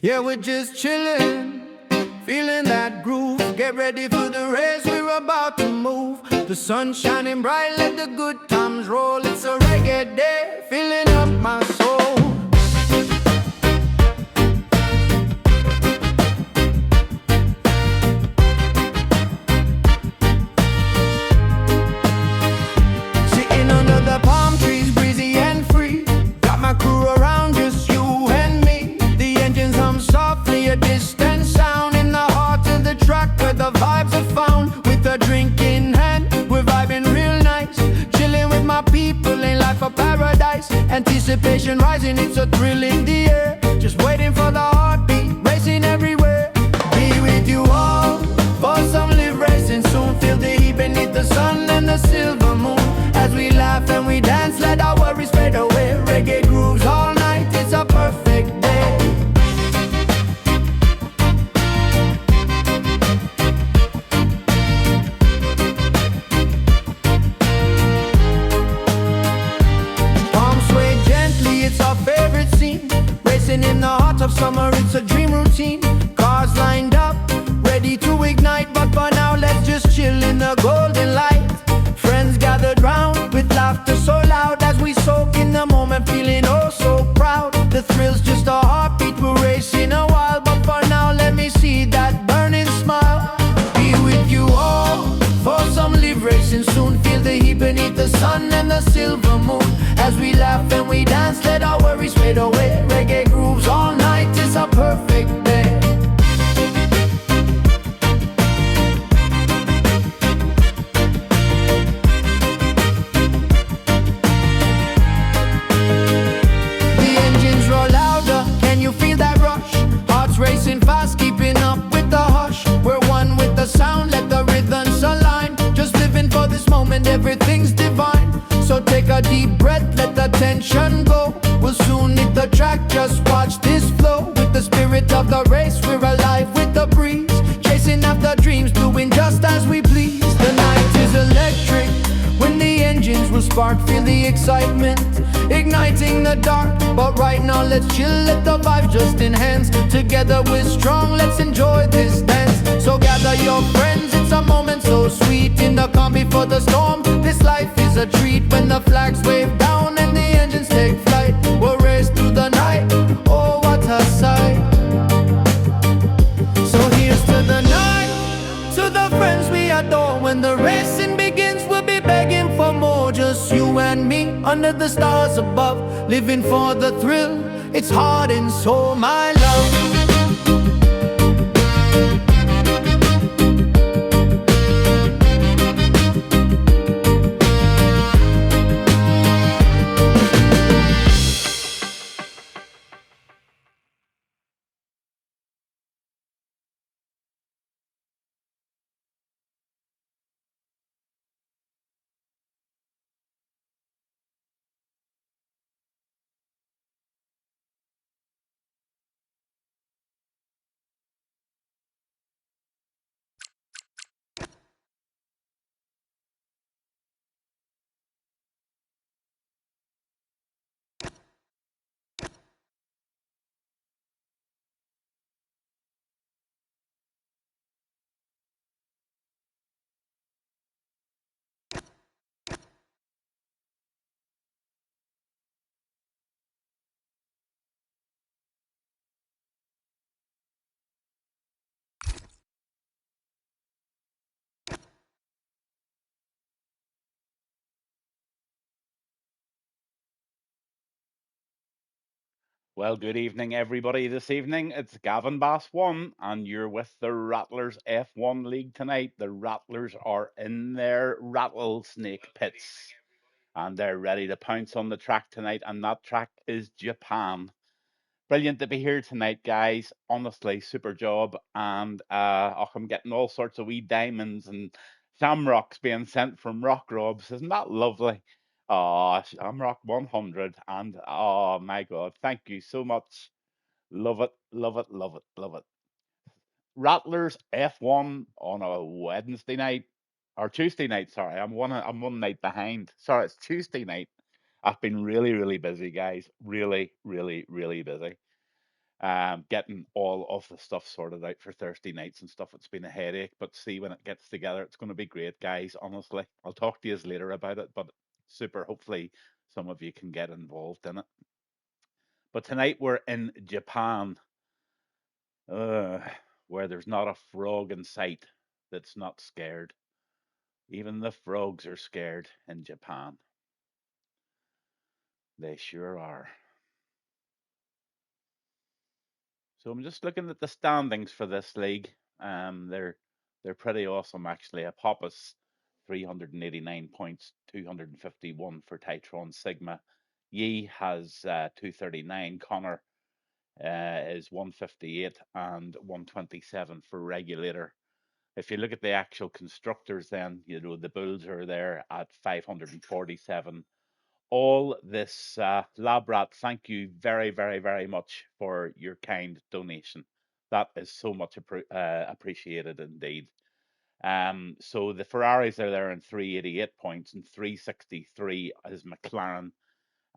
Yeah, we're just chilling, feeling that groove. Get ready for the race, we're about to move. The sun shining bright, let the good times roll. It's a reggae day, filling up my soul. Sitting under the palm trees, breezy and free. Got my crew around, just you and me. The engines hum softly, a distant sound in the heart of the track where the vibes are found. With a drink in hand, we're vibing real nice. Chilling with my people, ain't life a paradise. Anticipation rising, it's a thrill in the air. Just waiting for the heartbeat, racing everywhere. Be with you all, for some live racing soon. Feel the heat beneath the sun and the silver moon. As we laugh and we dance, let our worries fade away. Reggae grooves all night, it's a perfect day. Palms sway gently, it's our favorite scene. Racing in the heart of summer, it's a dream routine. Cars lined up, ready to ignite. But for now, let's just chill in the golden light. Friends gathered round with laughter so loud as we soak in the moment, feeling oh so proud. The thrill's just a heartbeat, we're racing a while. But for now, let me see that burning smile. Be with you all, for some live racing soon. Feel the heat beneath the sun and the silver moon. As we laugh and we dance, let our worries fade away. Reggae grooves all night, it's a perfect day. Racing fast, keeping up with the hush. We're one with the sound, let the rhythms align. Just living for this moment, everything's divine. So take a deep breath, let the tension go. We'll soon hit the track, just watch this flow. With the spirit of the race, we're alive with the breeze. Chasing after dreams, doing just as we please. The night is electric, when the engines will spark. Feel the excitement, igniting the dark. But right now let's chill, let the vibes just enhance. Together we're strong, let's enjoy this dance. So gather your friends, it's a moment so sweet. In the calm before the storm, this life is a treat. When the flags wave down and the engines take flight, we'll race through the night, oh what a sight. So here's to the night, to the friends we adore. When the racing begins, we'll be begging for more. Just you and me, under the stars above, living for the thrill, it's heart and soul, my love. Well, good evening, everybody. This evening it's Gavin Bass 1, and you're with the Rattlers F1 League tonight. The Rattlers are in their rattlesnake pits, and they're ready to pounce on the track tonight, and that track is Japan. Brilliant to be here tonight, guys. Honestly, super job. And I'm getting all sorts of wee diamonds and shamrocks being sent from Rock Robs. Isn't that lovely? Oh, Shamrock 100. And oh my God, thank you so much. Love it, love it, love it, love it. Rattlers F1 on a Wednesday night or Tuesday night. Sorry, I'm one night behind. Sorry, it's Tuesday night. I've been really, really busy, guys. Really, really, really busy. getting all of the stuff sorted out for Thursday nights and stuff. It's been a headache, but see when it gets together, it's going to be great, guys. Honestly, I'll talk to you later about it, but super. Hopefully, some of you can get involved in it. But tonight we're in Japan, uh, where there's not a frog in sight that's not scared. Even the frogs are scared in Japan. They sure are. So I'm just looking at the standings for this league. They're pretty awesome actually. Apophis 389 points, 251 for Titron Sigma. Yi has 239. Connor is 158 and 127 for Regulator. If you look at the actual constructors, then the Bulls are there at 547. All this lab rat, thank you very, very, very much for your kind donation. That is so much appreciated indeed. So the Ferraris are there in 388 points, and 363 is McLaren.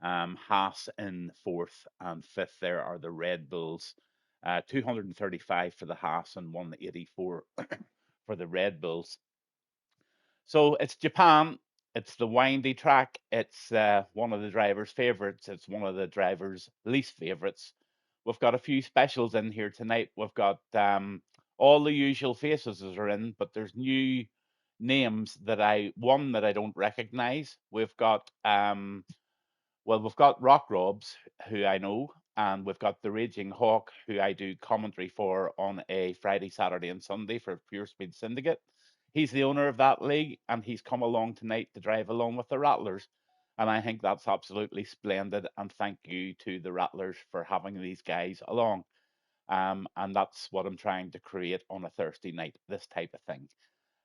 Haas in fourth and fifth there are the Red Bulls. 235 for the Haas and 184 for the Red Bulls. So it's Japan. It's the windy track. It's one of the drivers' favorites. It's one of the drivers' least favorites. We've got a few specials in here tonight. We've got all the usual faces are in, but there's new names that I don't recognize. We've got Rock Robs, who I know, and we've got the Raging Hawk, who I do commentary for on a Friday, Saturday, and Sunday for Pure Speed Syndicate. He's the owner of that league, and he's come along tonight to drive along with the Rattlers. And I think that's absolutely splendid. And thank you to the Rattlers for having these guys along. And that's what I'm trying to create on a Thursday night, this type of thing,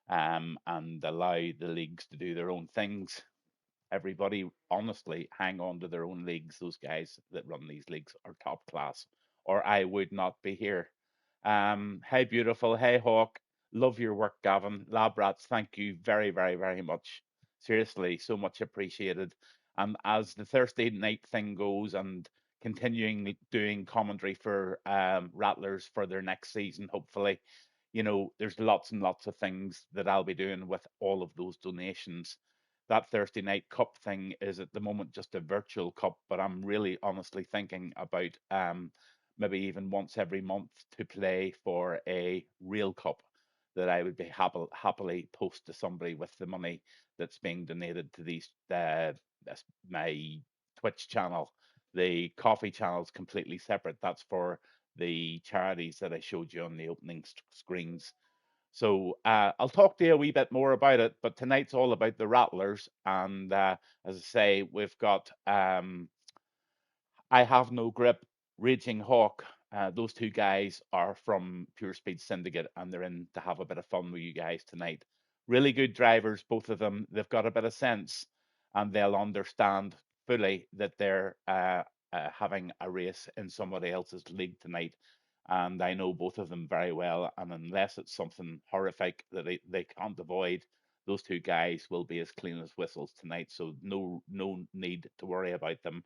and allow the leagues to do their own things. Everybody honestly hang on to their own leagues. Those guys that run these leagues are top class, or I would not be here. Hey, beautiful. Hey, Hawk. Love your work, Gavin. Lab Rats, thank you very, very, very much. Seriously, so much appreciated. And as the Thursday night thing goes, and continuing doing commentary for Rattlers for their next season, hopefully, there's lots and lots of things that I'll be doing with all of those donations. That Thursday night cup thing is at the moment just a virtual cup, but I'm really honestly thinking about maybe even once every month to play for a real cup that I would be happily post to somebody with the money that's being donated to these my Twitch channel. The coffee channel is completely separate. That's for the charities that I showed you on the opening screens. So I'll talk to you a wee bit more about it, but tonight's all about the Rattlers. And as I say, we've got I Have No Grip, Raging Hawk. Those two guys are from Pure Speed Syndicate, and they're in to have a bit of fun with you guys tonight. Really good drivers, both of them. They've got a bit of sense, and they'll understand fully that they're having a race in somebody else's league tonight. And I know both of them very well, and unless it's something horrific that they can't avoid, those two guys will be as clean as whistles tonight. So no need to worry about them.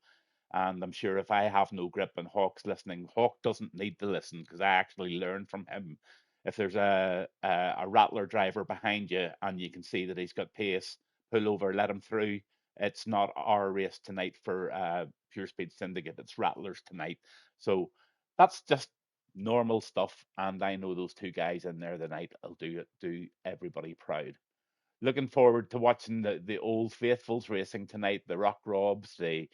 And I'm sure if I have no grip and Hawk's listening, Hawk doesn't need to listen because I actually learned from him. If there's a Rattler driver behind you and you can see that he's got pace, pull over, let him through. It's not our race tonight for Pure Speed Syndicate. It's Rattlers tonight. So that's just normal stuff. And I know those two guys in there tonight will do everybody proud. Looking forward to watching the old faithfuls racing tonight. The Rock Robs, the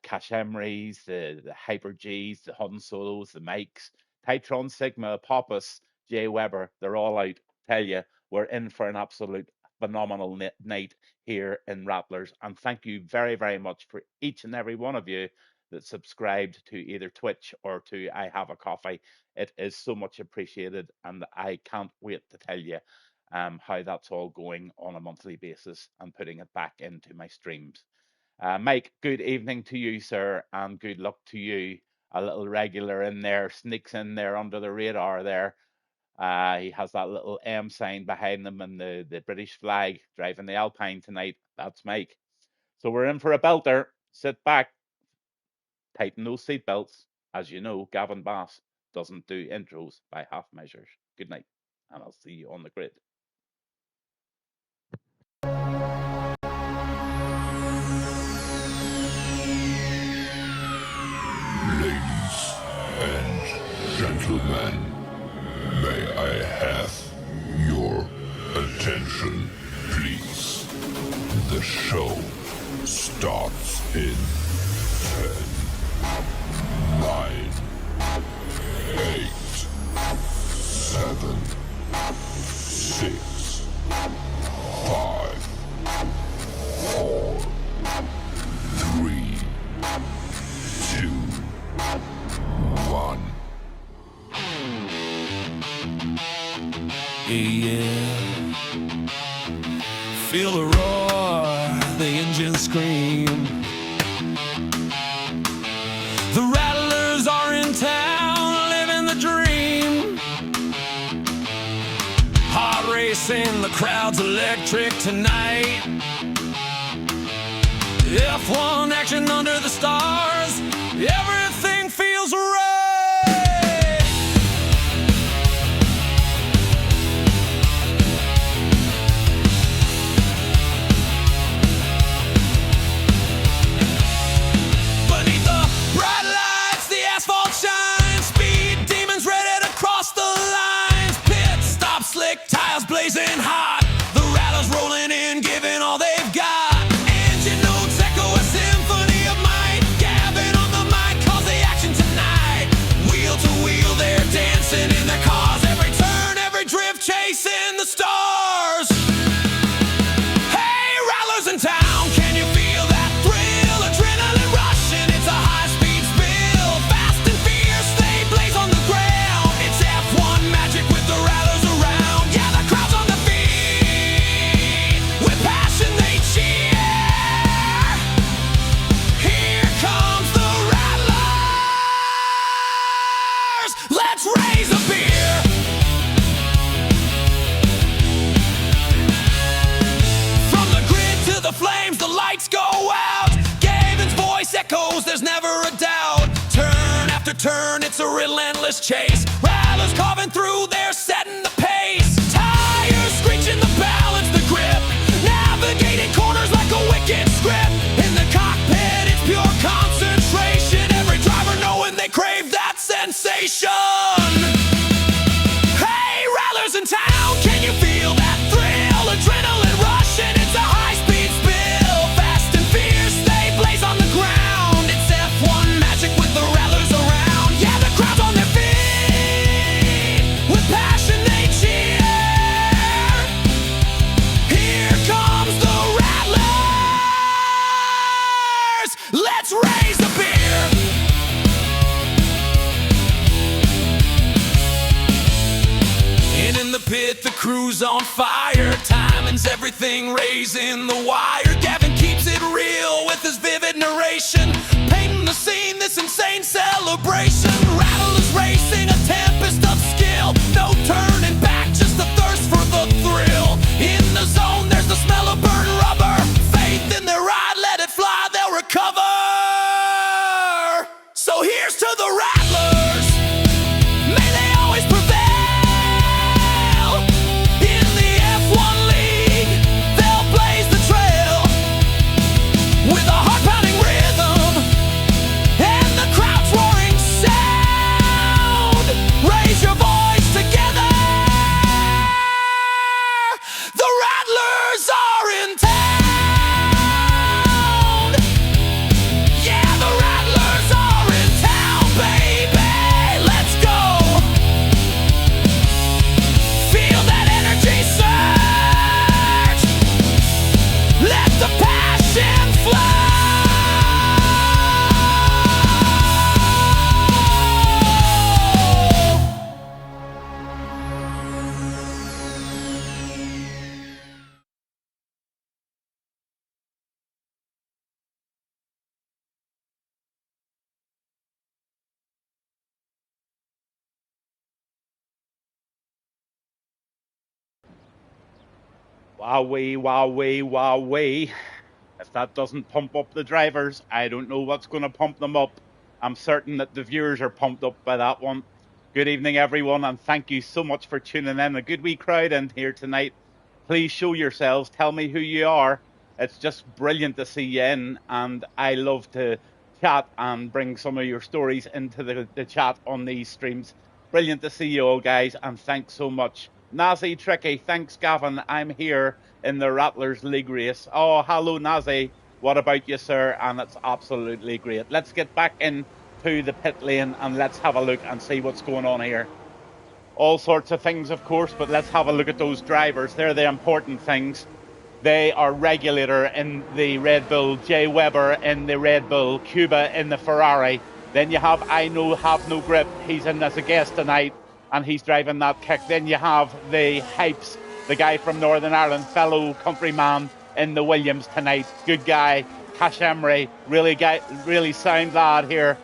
Cash Emerys, the Hyper Gs, the Hun Solos, the Mikes, Titron Sigma, Popus, Jay Weber. They're all out. Tell you, we're in for an absolute phenomenal night here in Rattlers. And thank you very, very much for each and every one of you that subscribed to either Twitch or to I Have a Coffee. It is so much appreciated, and I can't wait to tell you how that's all going on a monthly basis and putting it back into my streams. Mike, good evening to you, sir, and good luck to you. A little regular in there, sneaks in there under the radar there. He has that little M sign behind him and the British flag driving the Alpine tonight. That's Mike. So we're in for a belter. Sit back, tighten those seatbelts. As you know, Gavin Bass doesn't do intros by half measures. Good night, and I'll see you on the grid. Ladies and gentlemen, may I have your attention, please? The show starts in 10, 9, 8, 7, 6, 5, 4, 3, 2, 1. Yeah. Feel the roar, the engine scream. The Rattlers are in town, living the dream. Heart racing, the crowd's electric tonight. F1 action under the stars, everything feels right. Beneath the bright lights, the asphalt shines. Speed demons ready to cross the lines. Pit stop, slick tires blazing hot. The Rattlers rolling in, giving all they've got. Engine notes echo a symphony of might. Gavin on the mic calls the action tonight. Wheel to wheel, they're dancing in their cars. Every turn, every drift, chasing the stars. Hey, Rattlers in town, can you feel that thrill? Adrenaline rushing, it's a high-speed spill. Fast and fierce, they blaze on the ground. It's F1 magic with the Rattlers around. Yeah, the crowd's on their feet. With passion they cheer. Here comes the Rattlers. Let's raise a beer. From the grid to the flames, the lights go out. Gavin's voice echoes, there's never a doubt. Turn after turn, it's a relentless chase. Rattlers carving through, they're setting the pace. Tires screeching, the balance, the grip. Navigating corners like a wicked script. In the cockpit, it's pure concentration. Every driver knowing they crave that sensation. Hey, Rattlers in town, can you feel that thrill? Adrenaline rushing, it's a high-speed spill. Fast and fierce, they blaze on the ground. It's F1 magic with the Rattlers around. Yeah, the crowd's on their feet. With passion they cheer. Here comes the Rattlers. Let's raise the beer. And in the pit, the crew's on fire. Timing's everything, raising the wire. Gavin keeps it real with his vivid narration, painting the scene, this insane celebration. Rattlers racing, a tempest of skill. No turning back, just a thirst for the thrill. In the zone, there's the smell of burnt rubber. Faith in their ride, let it fly, they'll recover. So here's to the Rattlers. May they always prevail. In the F1 league, they'll blaze the trail. With a heart-pounding rhythm and the crowd's roaring sound. Raise your voice together. The Rattlers are in town. Yeah, the Rattlers are in town, baby. Let's go. Feel that energy surge. Let the passion flow. Wowee, wowee, wowee. If that doesn't pump up the drivers, I don't know what's going to pump them up. I'm certain that the viewers are pumped up by that one. Good evening, everyone, and thank you so much for tuning in. A good wee crowd in here tonight. Please show yourselves. Tell me who you are. It's just brilliant to see you in, and I love to chat and bring some of your stories into the chat on these streams. Brilliant to see you all, guys, and thanks so much. Nazi Tricky, thanks, Gavin. I'm here in the Rattlers League race. Oh, hello, Nazi. What about you, sir? And it's absolutely great. Let's get back into the pit lane and let's have a look and see what's going on here. All sorts of things, of course, but let's have a look at those drivers. They're the important things. They are Regulator in the Red Bull, Jay Weber in the Red Bull, Cuba in the Ferrari. Then you have I Know Have No Grip. He's in as a guest tonight and he's driving that kick. Then you have the Hypes, the guy from Northern Ireland, fellow countryman in the Williams tonight. Good guy. Cash Emery, really sound lad here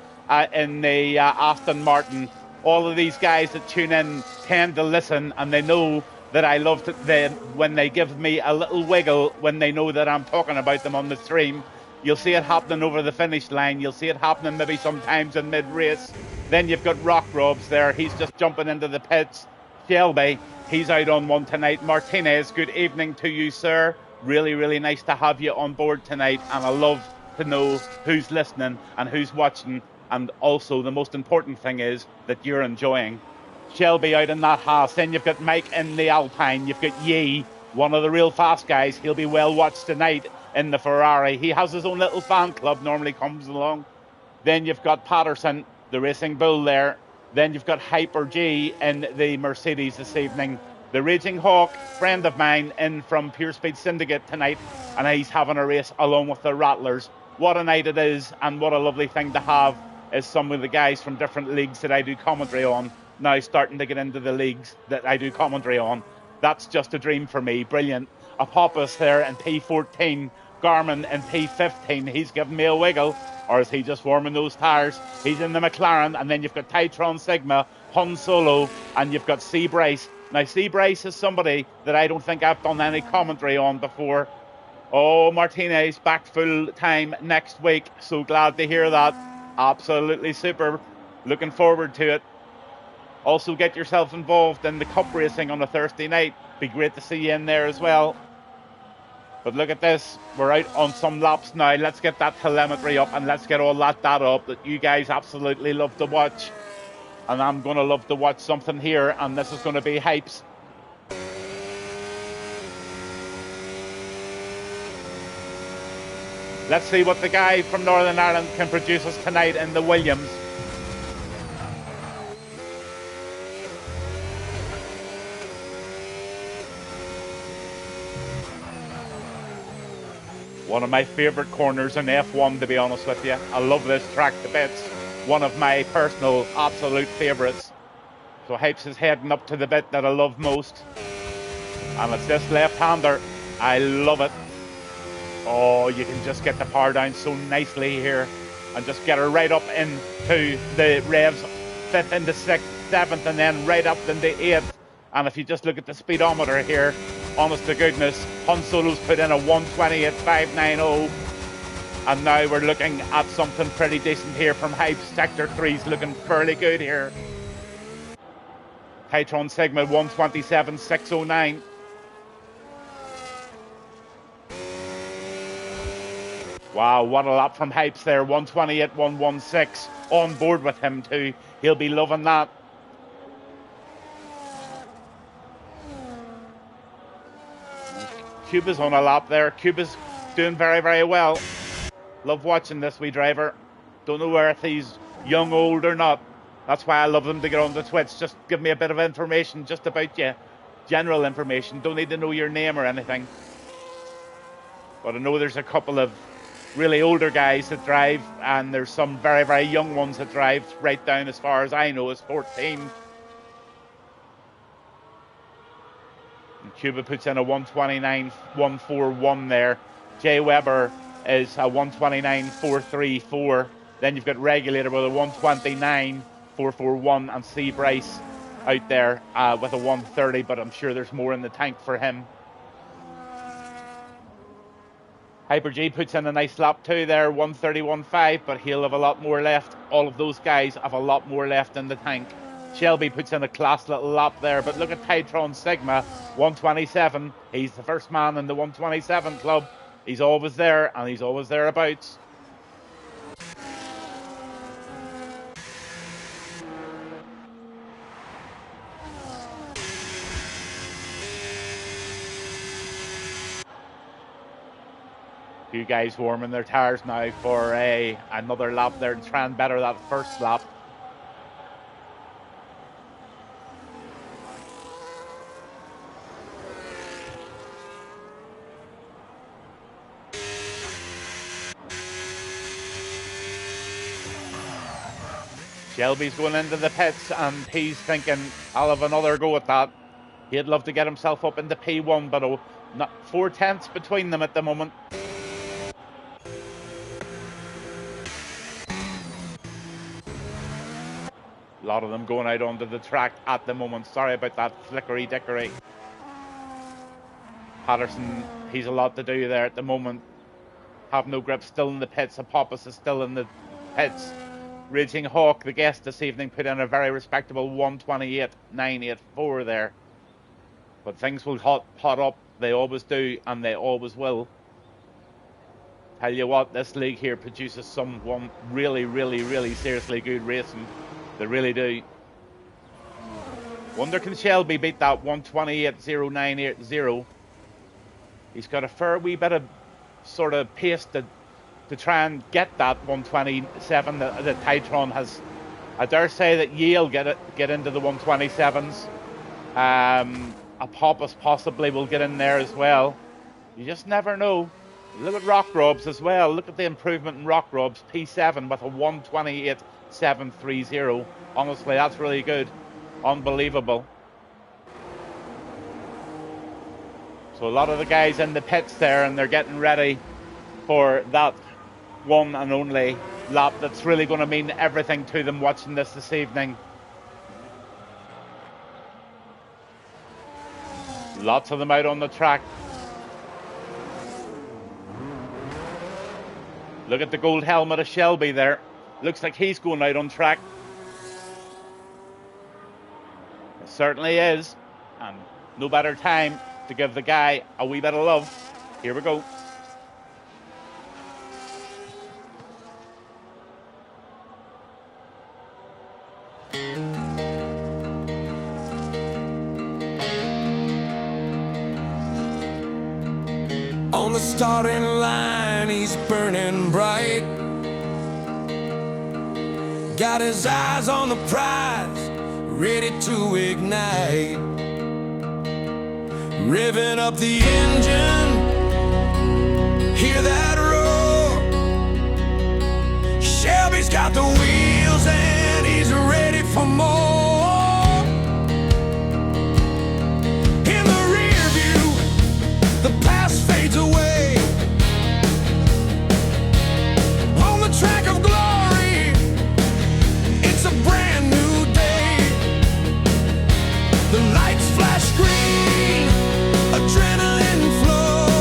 in the Aston Martin. All of these guys that tune in tend to listen and they know that I love them when they give me a little wiggle when they know that I'm talking about them on the stream. You'll see it happening over the finish line. You'll see it happening maybe sometimes in mid-race. Then you've got Rock Robs there. He's just jumping into the pits. Shelby, he's out on one tonight. Martinez, good evening to you, sir. Really, really nice to have you on board tonight. And I love to know who's listening and who's watching. And also the most important thing is that you're enjoying. Shelby out in that Haas. Then you've got Mike in the Alpine. You've got Yee, one of the real fast guys. He'll be well watched tonight in the Ferrari. He has his own little fan club, normally comes along. Then you've got Patterson, the Racing Bull there. Then you've got Hyper G in the Mercedes this evening. The Raging Hawk, friend of mine, in from Pure Speed Syndicate tonight, and he's having a race along with the Rattlers. What a night it is, and what a lovely thing to have is some of the guys from different leagues that I do commentary on now starting to get into the leagues that I do commentary on. That's just a dream for me. Brilliant. A Pappas there in P14, Garmin in P15. He's giving me a wiggle, or is he just warming those tyres? He's in the McLaren, and then you've got Titron Sigma, Han Solo, and you've got C. Bryce. Now, C. Bryce is somebody that I don't think I've done any commentary on before. Oh, Martinez back full time next week. So glad to hear that. Absolutely super. Looking forward to it. Also get yourself involved in the cup racing on a Thursday night. Be great to see you in there as well. But look at this. We're out on some laps now. Let's get that telemetry up and let's get all that data up that you guys absolutely love to watch. And I'm going to love to watch something here, and this is going to be Hypes. Let's see what the guy from Northern Ireland can produce us tonight in the Williams. One of my favourite corners in F1, to be honest with you. I love this track to bits. One of my personal absolute favourites. So Hypes is heading up to the bit that I love most. And it's this left-hander. I love it. Oh, you can just get the power down so nicely here. And just get her right up into the revs. 5th into 6th, 7th, and then right up into 8th. And if you just look at the speedometer here, honest to goodness, Han Solo's put in a 1:28.590. And now we're looking at something pretty decent here from Hype. Sector 3's looking fairly good here. Titron Sigma 1:27.609. Wow, what a lap from Hypes there. 1:28.116. On board with him too. He'll be loving that. Cuba's on a lap there. Cuba's doing very, very well. Love watching this wee driver. Don't know where if he's young, old or not. That's why I love them to get on the Twitch. Just give me a bit of information just about you. General information. Don't need to know your name or anything. But I know there's a couple of really older guys that drive, and there's some very, very young ones that drive, right down as far as I know as 14. And Cuba puts in a 1:29.141 there. Jay Weber is a 1:29.434. Then you've got Regulator with a 1:29.441, and C. Bryce out there with a 1:30, but I'm sure there's more in the tank for him. Hyper G puts in a nice lap too there, 1:31.5, but he'll have a lot more left. All of those guys have a lot more left in the tank. Shelby puts in a class little lap there, but look at Titron Sigma, 127. He's the first man in the 127 club. He's always there, and he's always thereabouts. Few guys warming their tires now for another lap there to try and better that first lap. Shelby's going into the pits and he's thinking, I'll have another go at that. He'd love to get himself up into P1, but not 4 tenths between them at the moment. A lot of them going out onto the track at the moment. Sorry about that flickery dickery. Patterson, he's a lot to do there at the moment. Have no grip, still in the pits. Apophis is still in the pits. Raging Hawk, the guest this evening, put in a very respectable 1:28.984 there. But things will hot up. They always do, and they always will. Tell you what, this league here produces some really seriously good racing. They really do. Wonder can Shelby beat that 1:28.0980. He's got a fair wee bit of sort of pace to try and get that 1:27 that Titron has. I dare say that Yale get into the 1:27s. Apophis possibly will get in there as well. You just never know. Look at Rock Robs as well. Look at the improvement in Rock Robs. P7 with a 1:28.730. Honestly, that's really good. Unbelievable. So a lot of the guys in the pits there, and they're getting ready for that one and only lap that's really going to mean everything to them watching this evening. Lots of them out on the track. Look at the gold helmet of Shelby there. Looks like he's going out on track. It certainly is. And no better time to give the guy a wee bit of love. Here we go. On the starting line, he's burning bright. Got his eyes on the prize, ready to ignite. Revving up the engine, hear that roar. Shelby's got the wheels and he's ready for more. In the rear view, the past fades away. On the track of glory, it's a brand new day. The lights flash green, adrenaline flows.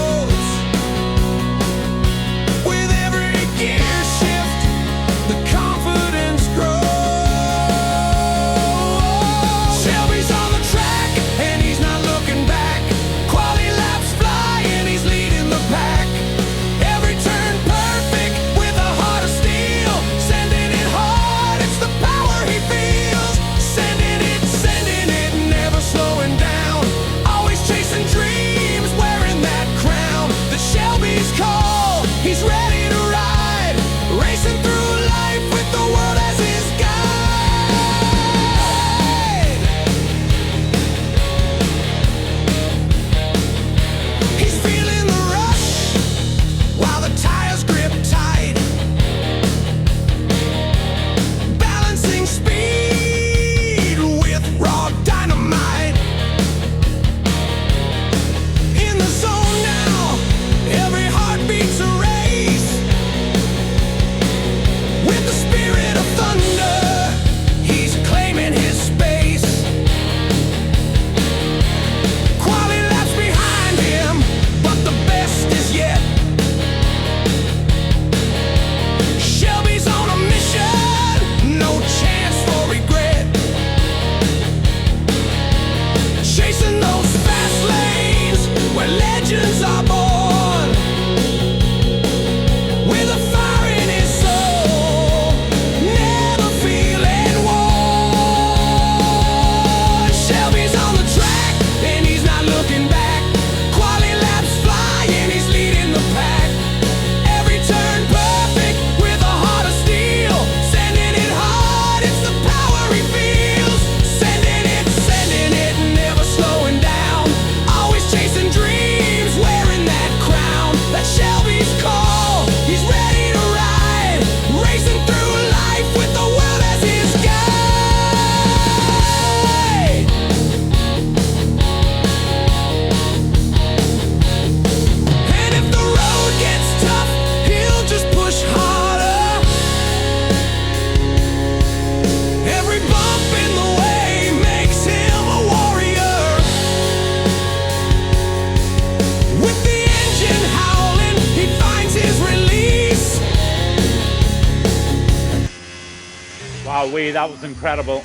Wowee, that was incredible.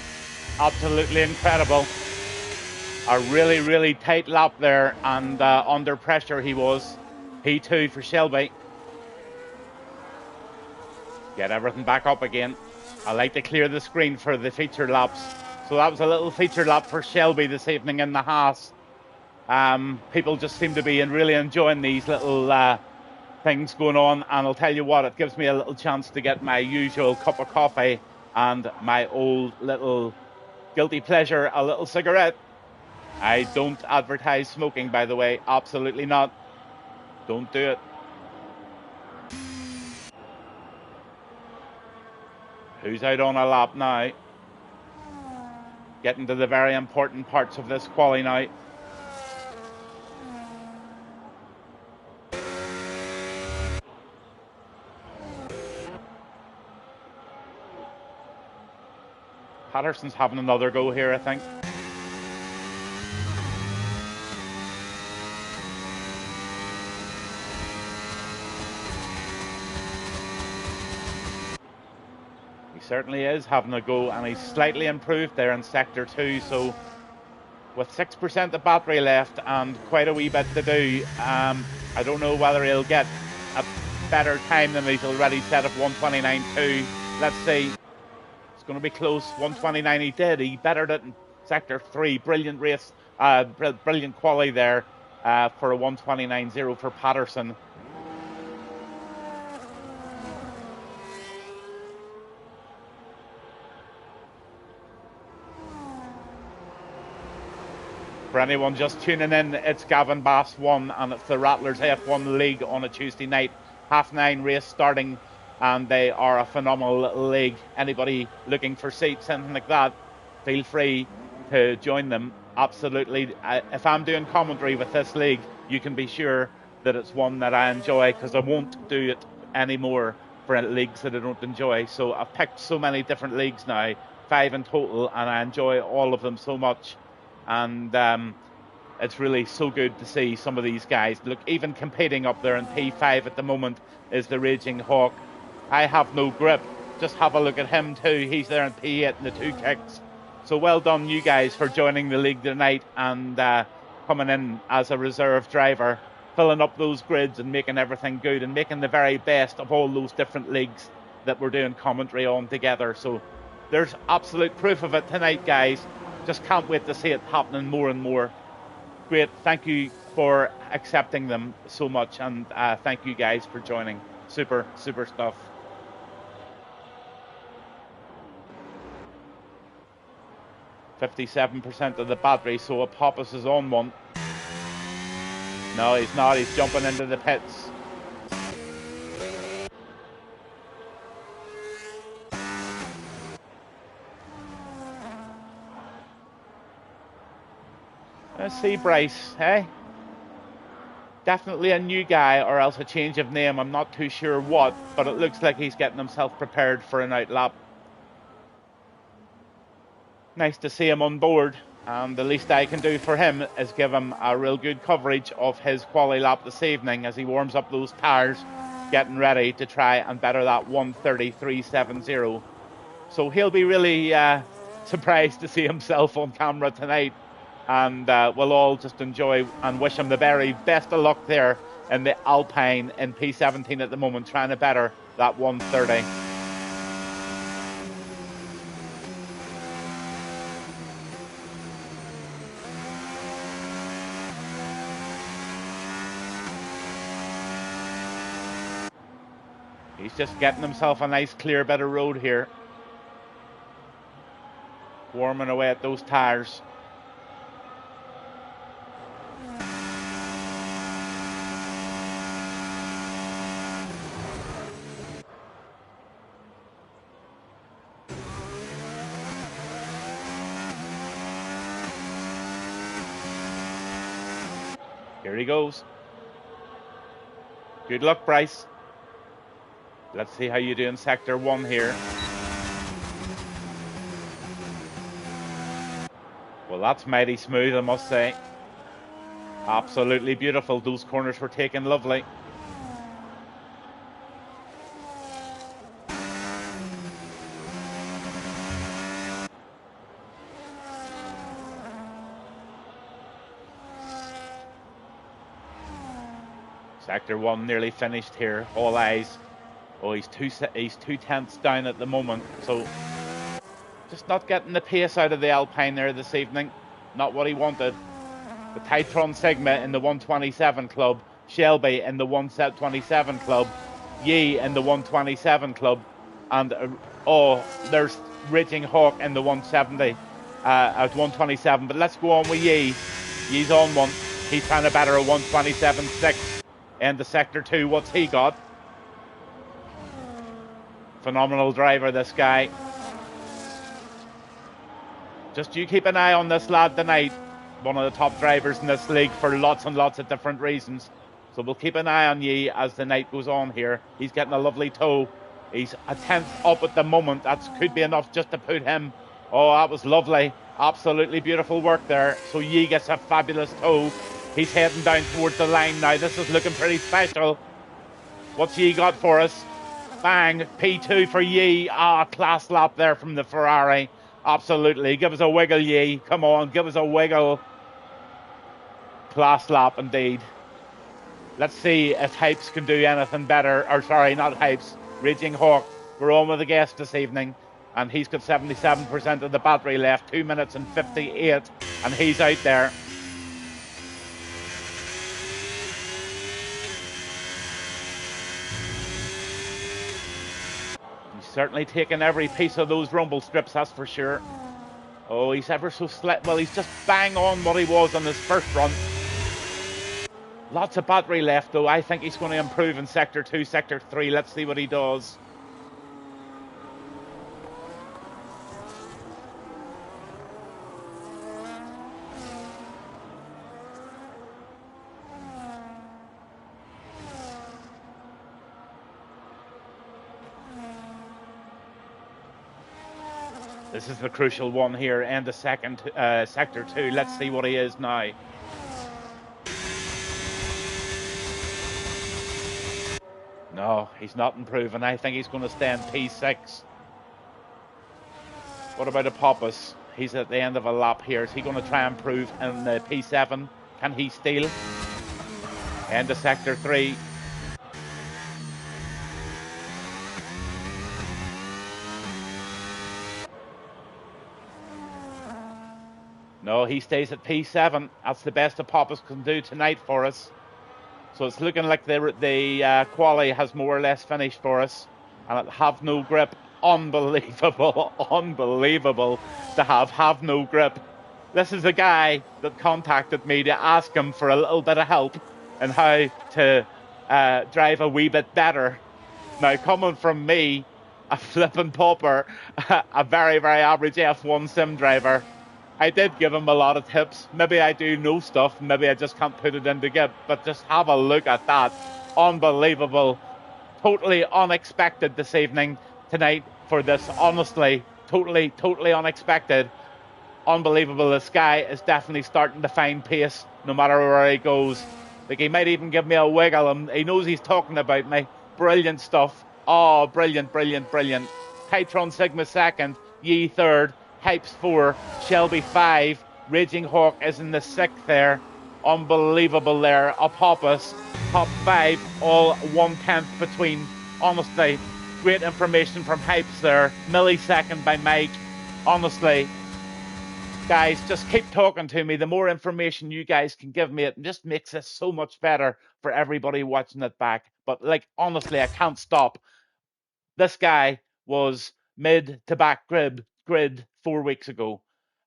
Absolutely incredible. A really, really tight lap there, and under pressure he was. P2 for Shelby. Get everything back up again. I like to clear the screen for the feature laps. So that was a little feature lap for Shelby this evening in the Haas. People just seem to be really enjoying these little things going on, and I'll tell you what, it gives me a little chance to get my usual cup of coffee and my old little guilty pleasure, a little cigarette. I don't advertise smoking, by the way. Absolutely not. Don't do it. Who's out on a lap now? Getting to the very important parts of this quali now. Patterson's having another go here, I think. He certainly is having a go, and he's slightly improved there in Sector 2, so with 6% of battery left and quite a wee bit to do, I don't know whether he'll get a better time than he's already set of 1:29.2. Let's see. It's going to be close. 1:29 he did. He bettered it in Sector 3. Brilliant race, brilliant quali there for a 1:29.0 for Patterson. For anyone just tuning in, it's Gavin Bass 1 and it's the Rattlers F1 League on a Tuesday night. 9:30 race starting, and they are a phenomenal little league. Anybody looking for seats, anything like that, feel free to join them. Absolutely. If I'm doing commentary with this league, you can be sure that it's one that I enjoy, because I won't do it anymore for leagues that I don't enjoy. So I've picked so many different leagues now, 5 in total, and I enjoy all of them so much. And it's really so good to see some of these guys. Look, even competing up there in P5 at the moment is the Raging Hawk. I have no grip. Just have a look at him too. He's there in P8 in the 2 kicks. So well done you guys for joining the league tonight and coming in as a reserve driver, filling up those grids and making everything good and making the very best of all those different leagues that we're doing commentary on together. So there's absolute proof of it tonight, guys. Just can't wait to see it happening more and more. Great. Thank you for accepting them so much, and thank you guys for joining. Super, super stuff. %57% of the battery, so Apophis is on one. No, he's not. He's jumping into the pits. Let's see Bryce, hey? Definitely a new guy, or else a change of name. I'm not too sure what, but it looks like he's getting himself prepared for an outlap. Nice to see him on board, and the least I can do for him is give him a real good coverage of his quali lap this evening as he warms up those tyres, getting ready to try and better that 1:33.70. So he'll be really surprised to see himself on camera tonight. And we'll all just enjoy and wish him the very best of luck there in the Alpine in P17 at the moment, trying to better that 1:30. He's just getting himself a nice clear bit of road here. Warming away at those tyres. Here he goes. Good luck, Bryce. Let's see how you do in Sector 1 here. Well, that's mighty smooth, I must say. Absolutely beautiful. Those corners were taken lovely. Sector 1 nearly finished here. All eyes. Oh, he's 2/10 down at the moment. So just not getting the pace out of the Alpine there this evening. Not what he wanted. The Titron Sigma in the 127 club. Shelby in the 127 club. Yi in the 127 club. And there's Raging Hawk in the 170 at 127. But let's go on with Yi. Yi's on one. He's trying to batter a 127.6 in the Sector 2. What's he got? Phenomenal driver, this guy. Just you keep an eye on this lad tonight. One of the top drivers in this league for lots and lots of different reasons. So we'll keep an eye on Yi as the night goes on here. He's getting a lovely toe. He's a 10th up at the moment. That could be enough just to put him. Oh, that was lovely. Absolutely beautiful work there. So Yi gets a fabulous toe. He's heading down towards the line now. This is looking pretty special. What's Yi got for us? Bang. P2 for Yi. Class lap there from the Ferrari. Absolutely. Give us a wiggle, Yi. Come on, give us a wiggle. Class lap indeed. Let's see if Hypes can do anything better. Or sorry, not Hypes. Raging Hawk. We're on with a guest this evening. And he's got 77% of the battery left. 2 minutes and 58. And he's out there. He's certainly taken every piece of those rumble strips, that's for sure. Oh, he's ever so slight. Well, he's just bang on what he was on his first run. Lots of battery left, though. I think he's going to improve in Sector 2, Sector 3. Let's see what he does. This is the crucial one here, and the second Sector 2. Let's see what he is now. No, he's not improving. I think he's going to stay in P6. What about Apophis? He's at the end of a lap here. Is he going to try and improve in the P7? Can he steal? And the Sector 3. No, he stays at P7. That's the best Apophis can do tonight for us. So it's looking like the quali has more or less finished for us. And at Have No Grip, unbelievable, unbelievable to have no grip. This is a guy that contacted me to ask him for a little bit of help and how to drive a wee bit better. Now, coming from me, a flippin' pauper, a very, very average F1 sim driver, I did give him a lot of tips. Maybe I do know stuff, maybe I just can't put it into Gip, but just have a look at that. Unbelievable. Totally unexpected this evening, tonight, for this. Honestly, totally unexpected. Unbelievable. This guy is definitely starting to find pace no matter where he goes. Like, he might even give me a wiggle. He knows he's talking about me. Brilliant stuff. Oh, brilliant, brilliant, brilliant. Titron Sigma second, Yi third, Hypes 4, Shelby 5, Raging Hawk is in the 6th there. Unbelievable there. Apophis, top 5, all 1/10 between. Honestly, great information from Hypes there. Millisecond by Mike. Honestly, guys, just keep talking to me. The more information you guys can give me, it just makes this so much better for everybody watching it back. But, like, honestly, I can't stop. This guy was mid to back grid 4 weeks ago.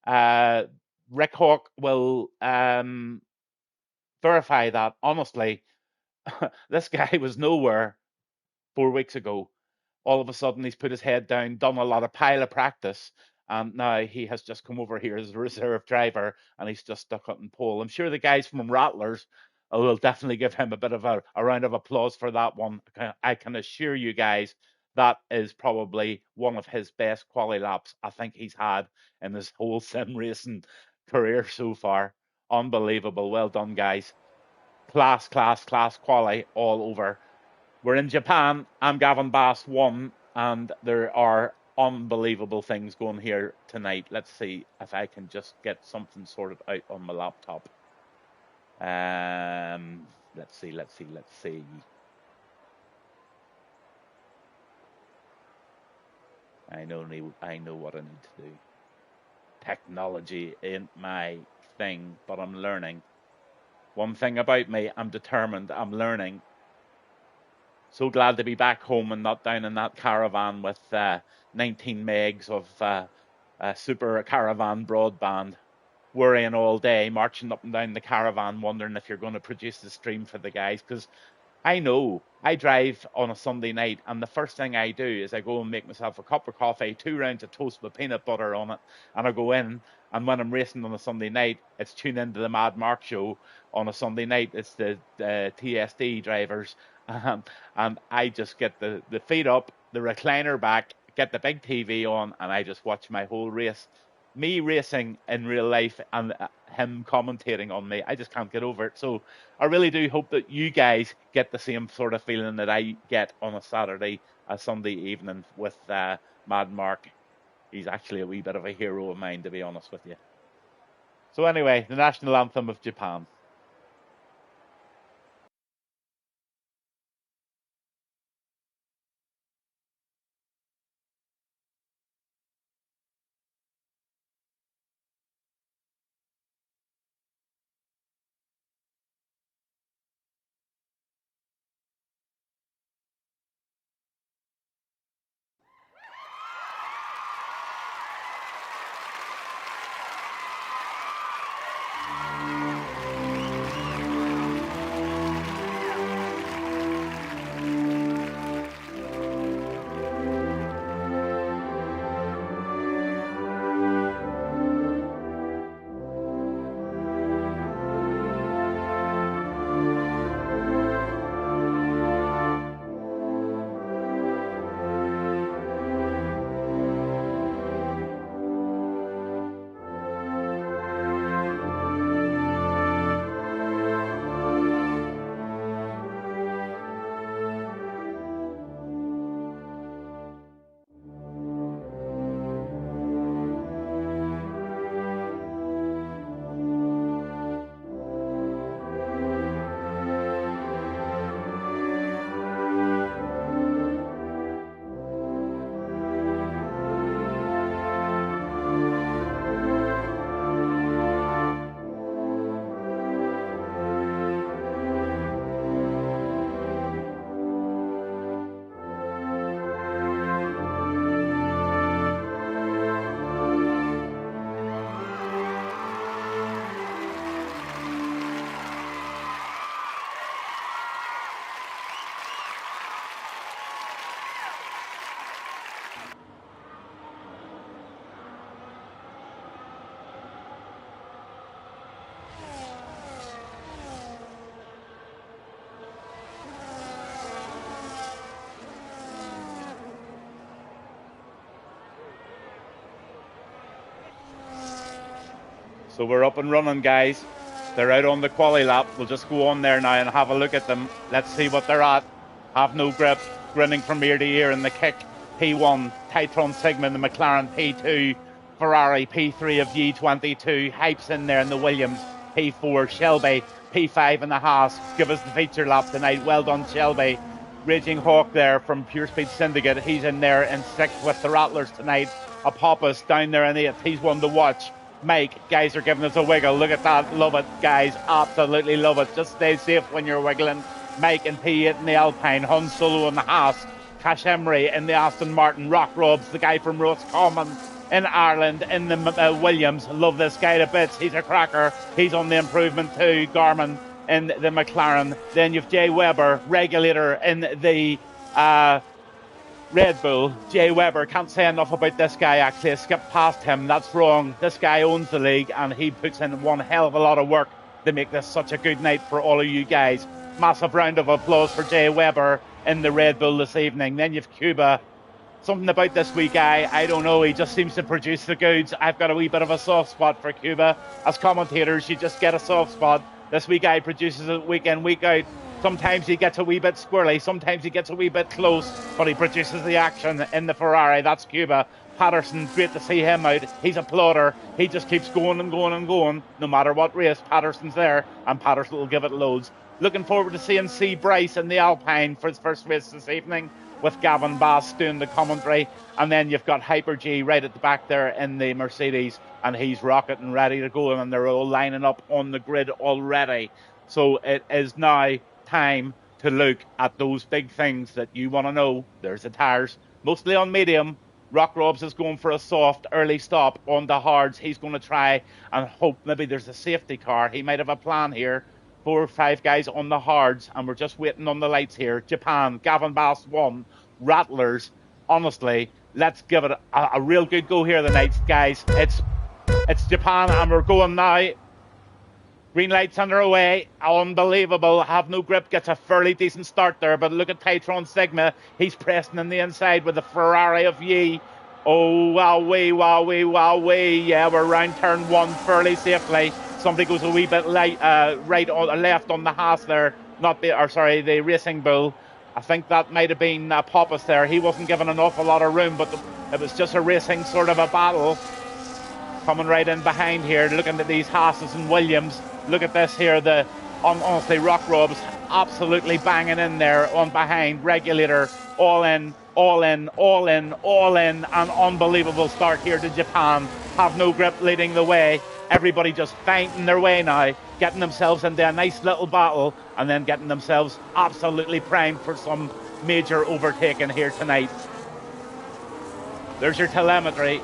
Rick Hawk will verify that. Honestly, this guy was nowhere 4 weeks ago. All of a sudden, he's put his head down, done a lot of pilot practice, and now he has just come over here as a reserve driver, and he's just stuck up in pole. I'm sure the guys from Rattlers will definitely give him a bit of a round of applause for that one. I can assure you guys that is probably one of his best quali laps I think he's had in his whole sim racing career so far. Unbelievable. Well done, guys. Class quali all over. We're in Japan. I'm Gavin Bass 1, and there are unbelievable things going here tonight. Let's see if I can just get something sorted out on my laptop. Let's see. I know what I need to do. Technology ain't my thing, but I'm learning. One thing about me, I'm determined. I'm learning. So glad to be back home and not down in that caravan with 19 megs of super caravan broadband, worrying all day, marching up and down the caravan, wondering if you're going to produce the stream for the guys. Because I know I drive on a Sunday night, and the first thing I do is I go and make myself a cup of coffee, 2 rounds of toast with peanut butter on it, and I go in. And when I'm racing on a Sunday night, it's tune into the Mad Mark show on a Sunday night. It's the TSD drivers, and I just get the feet up, the recliner back, get the big TV on, and I just watch my whole race. Me racing in real life and him commentating on me, I just can't get over it. So I really do hope that you guys get the same sort of feeling that I get on a Sunday evening with Mad Mark. He's actually a wee bit of a hero of mine, to be honest with you. So anyway, the national anthem of Japan. So we're up and running, guys. They're out on the quali lap. We'll just go on there now and have a look at them. Let's see what they're at. Have no grip, grinning from ear to ear in the kick. P1, Titron Sigma, the McLaren P2, Ferrari P3 of G22, Hypes in there in the Williams, P4, Shelby, P5 in the Haas. Give us the feature lap tonight. Well done, Shelby. Raging Hawk there from Pure Speed Syndicate. He's in there in 6th with the Rattlers tonight. Apophis down there in 8th. He's one to watch. Mike, guys are giving us a wiggle. Look at that. Love it, guys. Absolutely love it. Just stay safe when you're wiggling. Mike and P8 in the Alpine. Hun Solo in the Haas. Cash Emery in the Aston Martin. Rock Robs, the guy from Roscommon in Ireland in the Williams. Love this guy to bits. He's a cracker. He's on the improvement too. Garmin in the McLaren. Then you've Jay Webber, regulator in the Red Bull. Jay Webber, can't say enough about this guy actually. I skipped past him. That's wrong. This guy owns the league and he puts in one hell of a lot of work to make this such a good night for all of you guys. Massive round of applause for Jay Webber in the Red Bull this evening. Then you've Cuba. Something about this wee guy, I don't know, he just seems to produce the goods. I've got a wee bit of a soft spot for Cuba. As commentators, you just get a soft spot. This wee guy produces it week in, week out. Sometimes he gets a wee bit squirrely, sometimes he gets a wee bit close, but he produces the action in the Ferrari. That's Cuba. Patterson, great to see him out. He's a plotter. He just keeps going and going and going. No matter what race, Patterson's there, and Patterson will give it loads. Looking forward to seeing C. Bryce in the Alpine for his first race this evening with Gavin Bass doing the commentary. And then you've got Hyper G right at the back there in the Mercedes, and he's rocketing ready to go, and they're all lining up on the grid already. So it is now time to look at those big things that you want to know. There's the tyres, mostly on medium. Rock Robs is going for a soft early stop on the hards. He's going to try and hope maybe there's a safety car. He might have a plan here. 4 or 5 guys on the hards, and we're just waiting on the lights here. Japan, Gavin Bass 1, Rattlers. Honestly, let's give it a real good go here tonight, guys. It's Japan, and we're going now. Green lights underway. Unbelievable. Have no grip. Gets a fairly decent start there. But look at Titron Sigma. He's pressing in the inside with the Ferrari of Yi. Oh, wowee, wowee, wowee. Yeah, we're round turn 1 fairly safely. Somebody goes a wee bit right on left on the Haas there. The Racing Bull. I think that might have been Pappas there. He wasn't given an awful lot of room, but it was just a racing sort of a battle. Coming right in behind here, looking at these Haas's and Williams. Look at this here, honestly, Rock Robs absolutely banging in there on behind. Regulator, all in, an unbelievable start here to Japan. Have no grip leading the way. Everybody just finding their way now, getting themselves into a nice little battle, and then getting themselves absolutely primed for some major overtaking here tonight. There's your telemetry.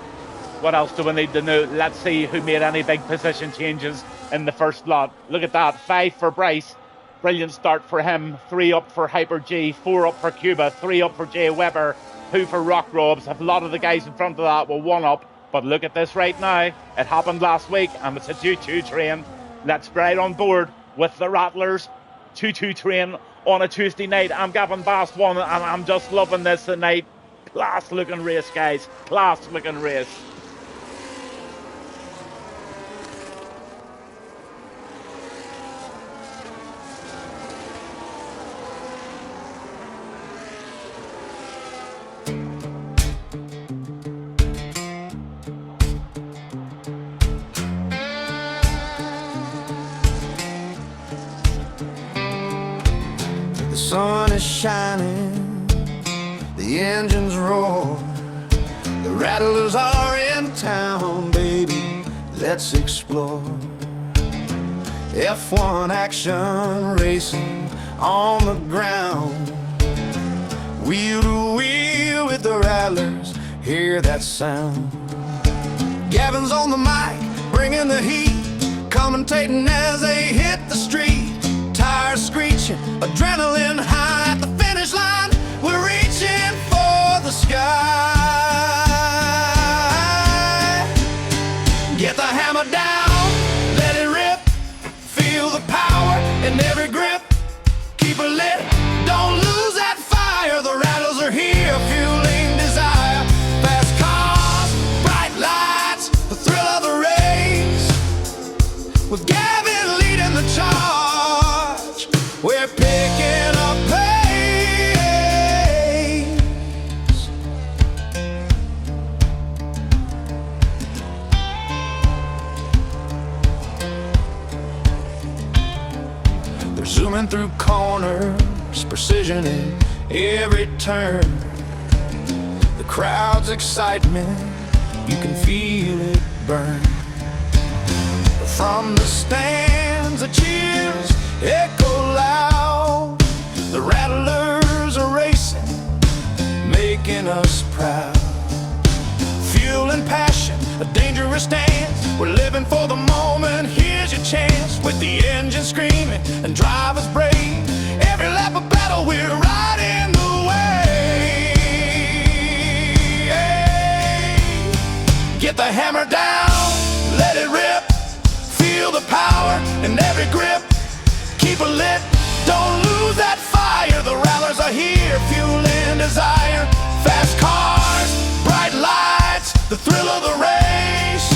What else do we need to know? Let's see who made any big position changes in the first lot. Look at that. 5 for Bryce. Brilliant start for him. 3 up for Hyper G. 4 up for Cuba. 3 up for Jay Weber. 2 for Rock Robs. A lot of the guys in front of that were 1 up. But look at this right now. It happened last week, and it's a 2-2 train. Let's ride on board with the Rattlers. 2-2 train on a Tuesday night. I'm Gavin Bass 1, and I'm just loving this tonight. Class looking race, guys. Class looking race. The sun is shining, the engines roar, the Rattlers are in town, baby, let's explore. F1 action racing on the ground, wheel to wheel with the Rattlers, hear that sound. Gavin's on the mic, bringing the heat, commentating as they hit the street. Tires screeching, adrenaline high at the finish line. We're reaching for the sky. Get the hammer down, let it rip. Feel the power in every grip. Keep it lit, don't lose that fire. The Rattlers are here, fueling desire. Fast cars, bright lights, the thrill of the race. With Gavin leading the charge, we're picking up pace. They're zooming through corners, precision in every turn. The crowd's excitement, you can feel it burn. From the stands, the cheers echo loud. The Rattlers are racing, making us proud. Fuel and passion, a dangerous dance. We're living for the moment, here's your chance. With the engine screaming and drivers brave, every lap of battle we're riding the wave. Get the hammer down, let it rip. Feel the power in every grip. Keep it lit, don't lose that fire. The Rattlers are here, fueling desire. Fast cars, bright lights, the thrill of the race.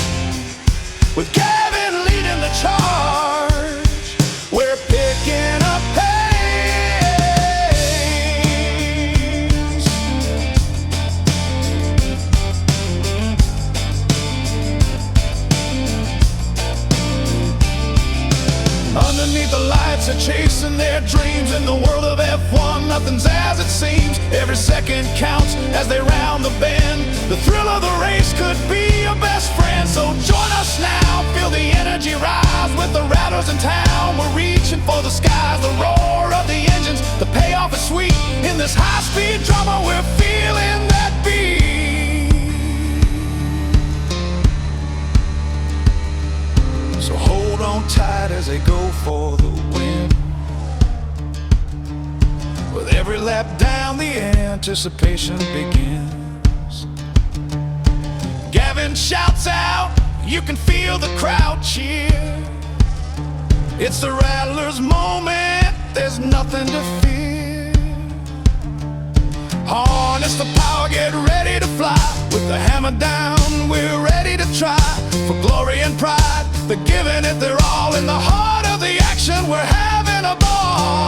With Gavin leading the charge, we're picking up pace. Underneath the lights are chasing their F1, nothing's as it seems. Every second counts as they round the bend. The thrill of the race could be your best friend. So join us now, feel the energy rise with the Rattlers in town. We're reaching for the skies, the roar of the engines. The payoff is sweet. In this high-speed drama, we're feeling that beat. So hold on tight as they go for the win. With every lap down, the anticipation begins. Gavin shouts out, you can feel the crowd cheer. It's the Rattlers' moment, there's nothing to fear. Harness the power, get ready to fly. With the hammer down, we're ready to try. For glory and pride, they're giving it their all. In the heart of the action, we're having a ball.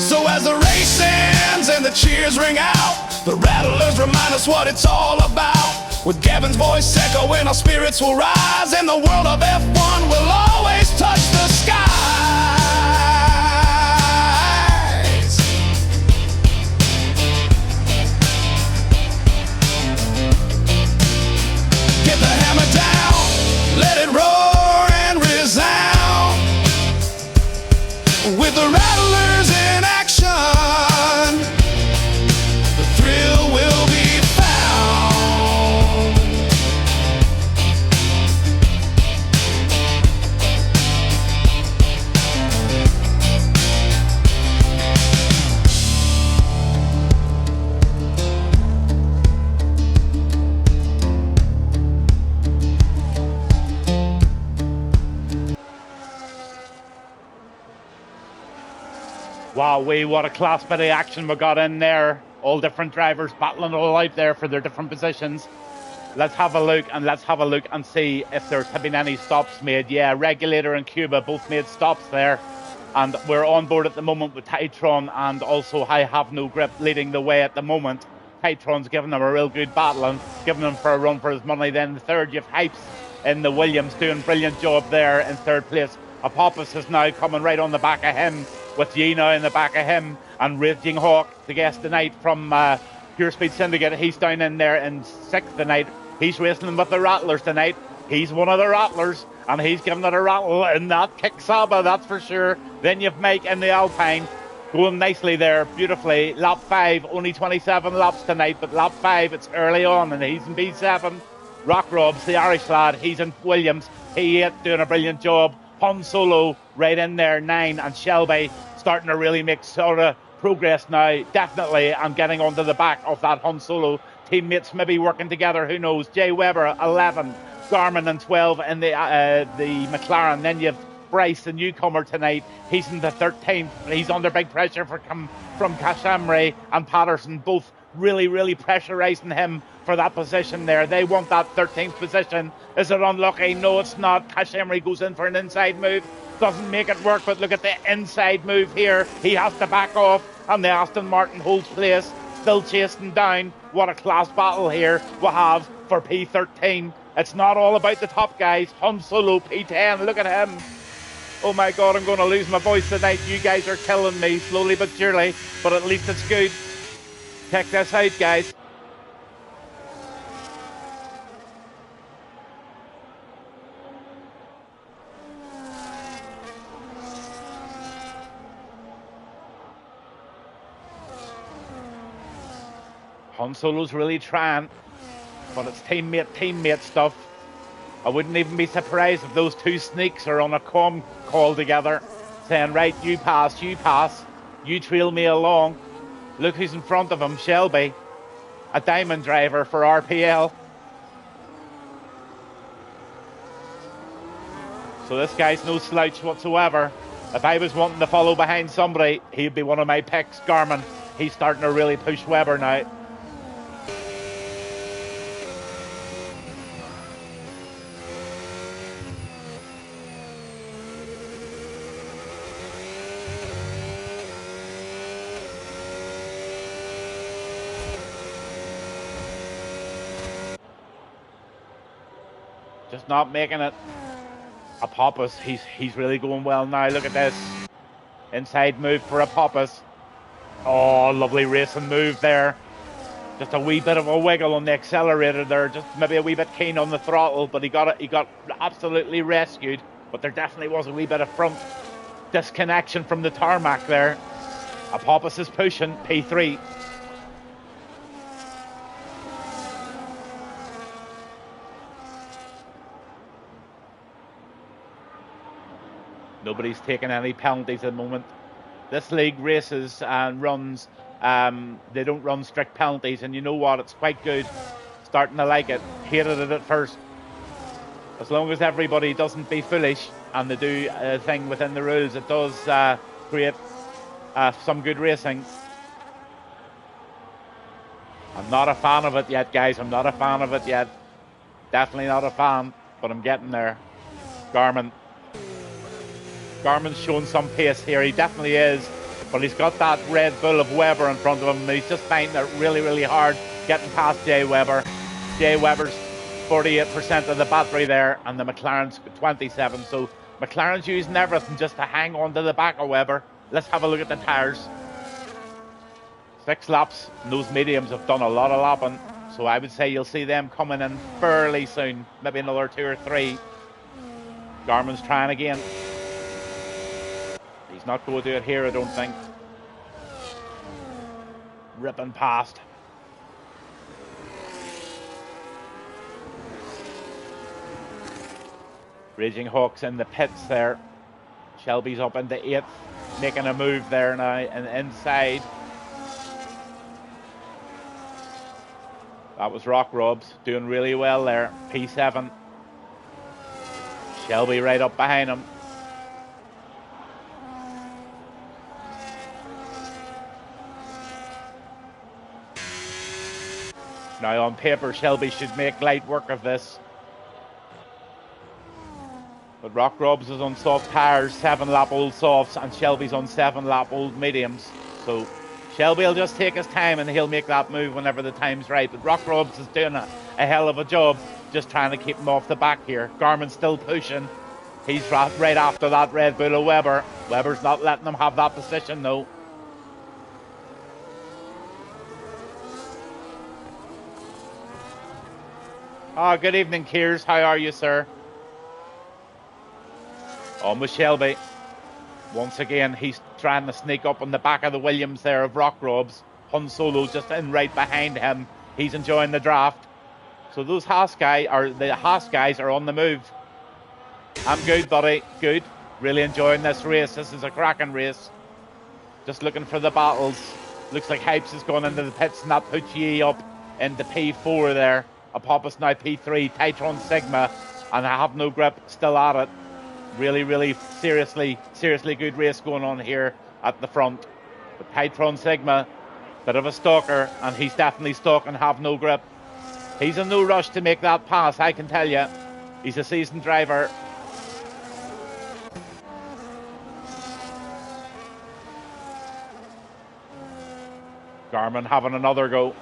So as the race ends and the cheers ring out, the Rattlers remind us what it's all about. With Gavin's voice echoing, our spirits will rise, and the world of F1 will always touch the skies. Get the hammer down, let it roar and resound. With the Rattlers in action, the thrill will be found. Wowee, what a class bit of action we got in there. All different drivers battling all out there for their different positions. Let's have a look and see if there's been any stops made. Yeah, Regulator and Cuba both made stops there. And we're on board at the moment with Titron and also I Have No Grip leading the way at the moment. Titron's giving them a real good battle and giving them for a run for his money. Then the third, you've Hypes in the Williams doing a brilliant job there in third place. Apophis is now coming right on the back of him, with Yena in the back of him, and Raging Hawk, the guest tonight from Pure Speed Syndicate. He's down in there in sixth tonight. He's racing with the Rattlers tonight. He's one of the Rattlers, and he's giving it a rattle in that Kick Saba, that's for sure. Then you've Mike in the Alpine, going nicely there, beautifully. Lap 5, only 27 laps tonight, but lap 5, it's early on, and he's in B7. Rock Robs, the Irish lad, he's in Williams. P8 doing a brilliant job. Han Solo right in there, 9, and Shelby starting to really make sort of progress now, definitely, and getting onto the back of that Han Solo. Teammates maybe working together, who knows. Jay Weber, 11, Garmin and 12 in the McLaren. Then you've Bryce, the newcomer tonight. He's in the 13th. He's under big pressure from Kashamre and Patterson, both really pressurising him for that position there. They want that 13th position. Is it unlucky? No, it's not. Kashamre goes in for an inside move. Doesn't make it work, but look at the inside move here. He has to back off, and the Aston Martin holds place, still chasing down. What a class battle here we have for P13. It's not all about the top guys. Han Solo, P10, look at him. Oh my God, I'm going to lose my voice tonight. You guys are killing me, slowly but surely, but at least it's good. Check this out, guys. Han Solo's really trying, but it's teammate stuff. I wouldn't even be surprised if those two sneaks are on a comm call together, saying, right, you pass, you trail me along. Look who's in front of him, Shelby, a diamond driver for RPL. So this guy's no slouch whatsoever. If I was wanting to follow behind somebody, he'd be one of my picks, Garmin. He's starting to really push Weber now. Just not making it. Apophis, he's really going well now. Look at this. Inside move for Apophis. Oh, lovely racing move there. Just a wee bit of a wiggle on the accelerator there. Just maybe a wee bit keen on the throttle, but he got absolutely rescued. But there definitely was a wee bit of front disconnection from the tarmac there. Apophis is pushing P3. Nobody's taking any penalties at the moment. This league races and runs, they don't run strict penalties, and you know what? It's quite good. Starting to like it. Hated it at first. As long as everybody doesn't be foolish and they do a thing within the rules, it does create some good racing. I'm not a fan of it yet, guys. I'm not a fan of it yet. Definitely not a fan, but I'm getting there. Garmin's showing some pace here. He definitely is. But he's got that Red Bull of Webber in front of him. And he's just finding it really, really hard getting past Jay Webber. Jay Webber's 48% of the battery there, and the McLaren's 27. So McLaren's using everything just to hang on to the back of Webber. Let's have a look at the tyres. 6 laps, and those mediums have done a lot of lapping. So I would say you'll see them coming in fairly soon. Maybe another 2 or 3. Garmin's trying again. He's not going to do it here, I don't think. Ripping past. Raging Hawks in the pits there. Shelby's up into 8th, making a move there now and inside. That was Rock Robs doing really well there. P7. Shelby right up behind him. Now on paper, Shelby should make light work of this. But Rock Robs is on soft tyres, 7-lap old softs, and Shelby's on 7-lap old mediums. So Shelby will just take his time and he'll make that move whenever the time's right. But Rock Robs is doing a hell of a job just trying to keep him off the back here. Garmin's still pushing. He's right after that Red Bull of Webber. Webber's not letting him have that position though. Oh, good evening, Kears. How are you, sir? On with Shelby. Once again, he's trying to sneak up on the back of the Williams there of Rock Robs. Hun Solo just in right behind him. He's enjoying the draft. So those Haas guys are on the move. I'm good, buddy. Good. Really enjoying this race. This is a cracking race. Just looking for the battles. Looks like Hypes has gone into the pits and that puts Ye up into P4 there. Apophis now P3. Titron Sigma. And I have no grip. Still at it. Really, really seriously good race going on here at the front. But Titron Sigma, bit of a stalker, and he's definitely stalking Have No Grip. He's in no rush to make that pass, I can tell you. He's a seasoned driver. Garmin having another go.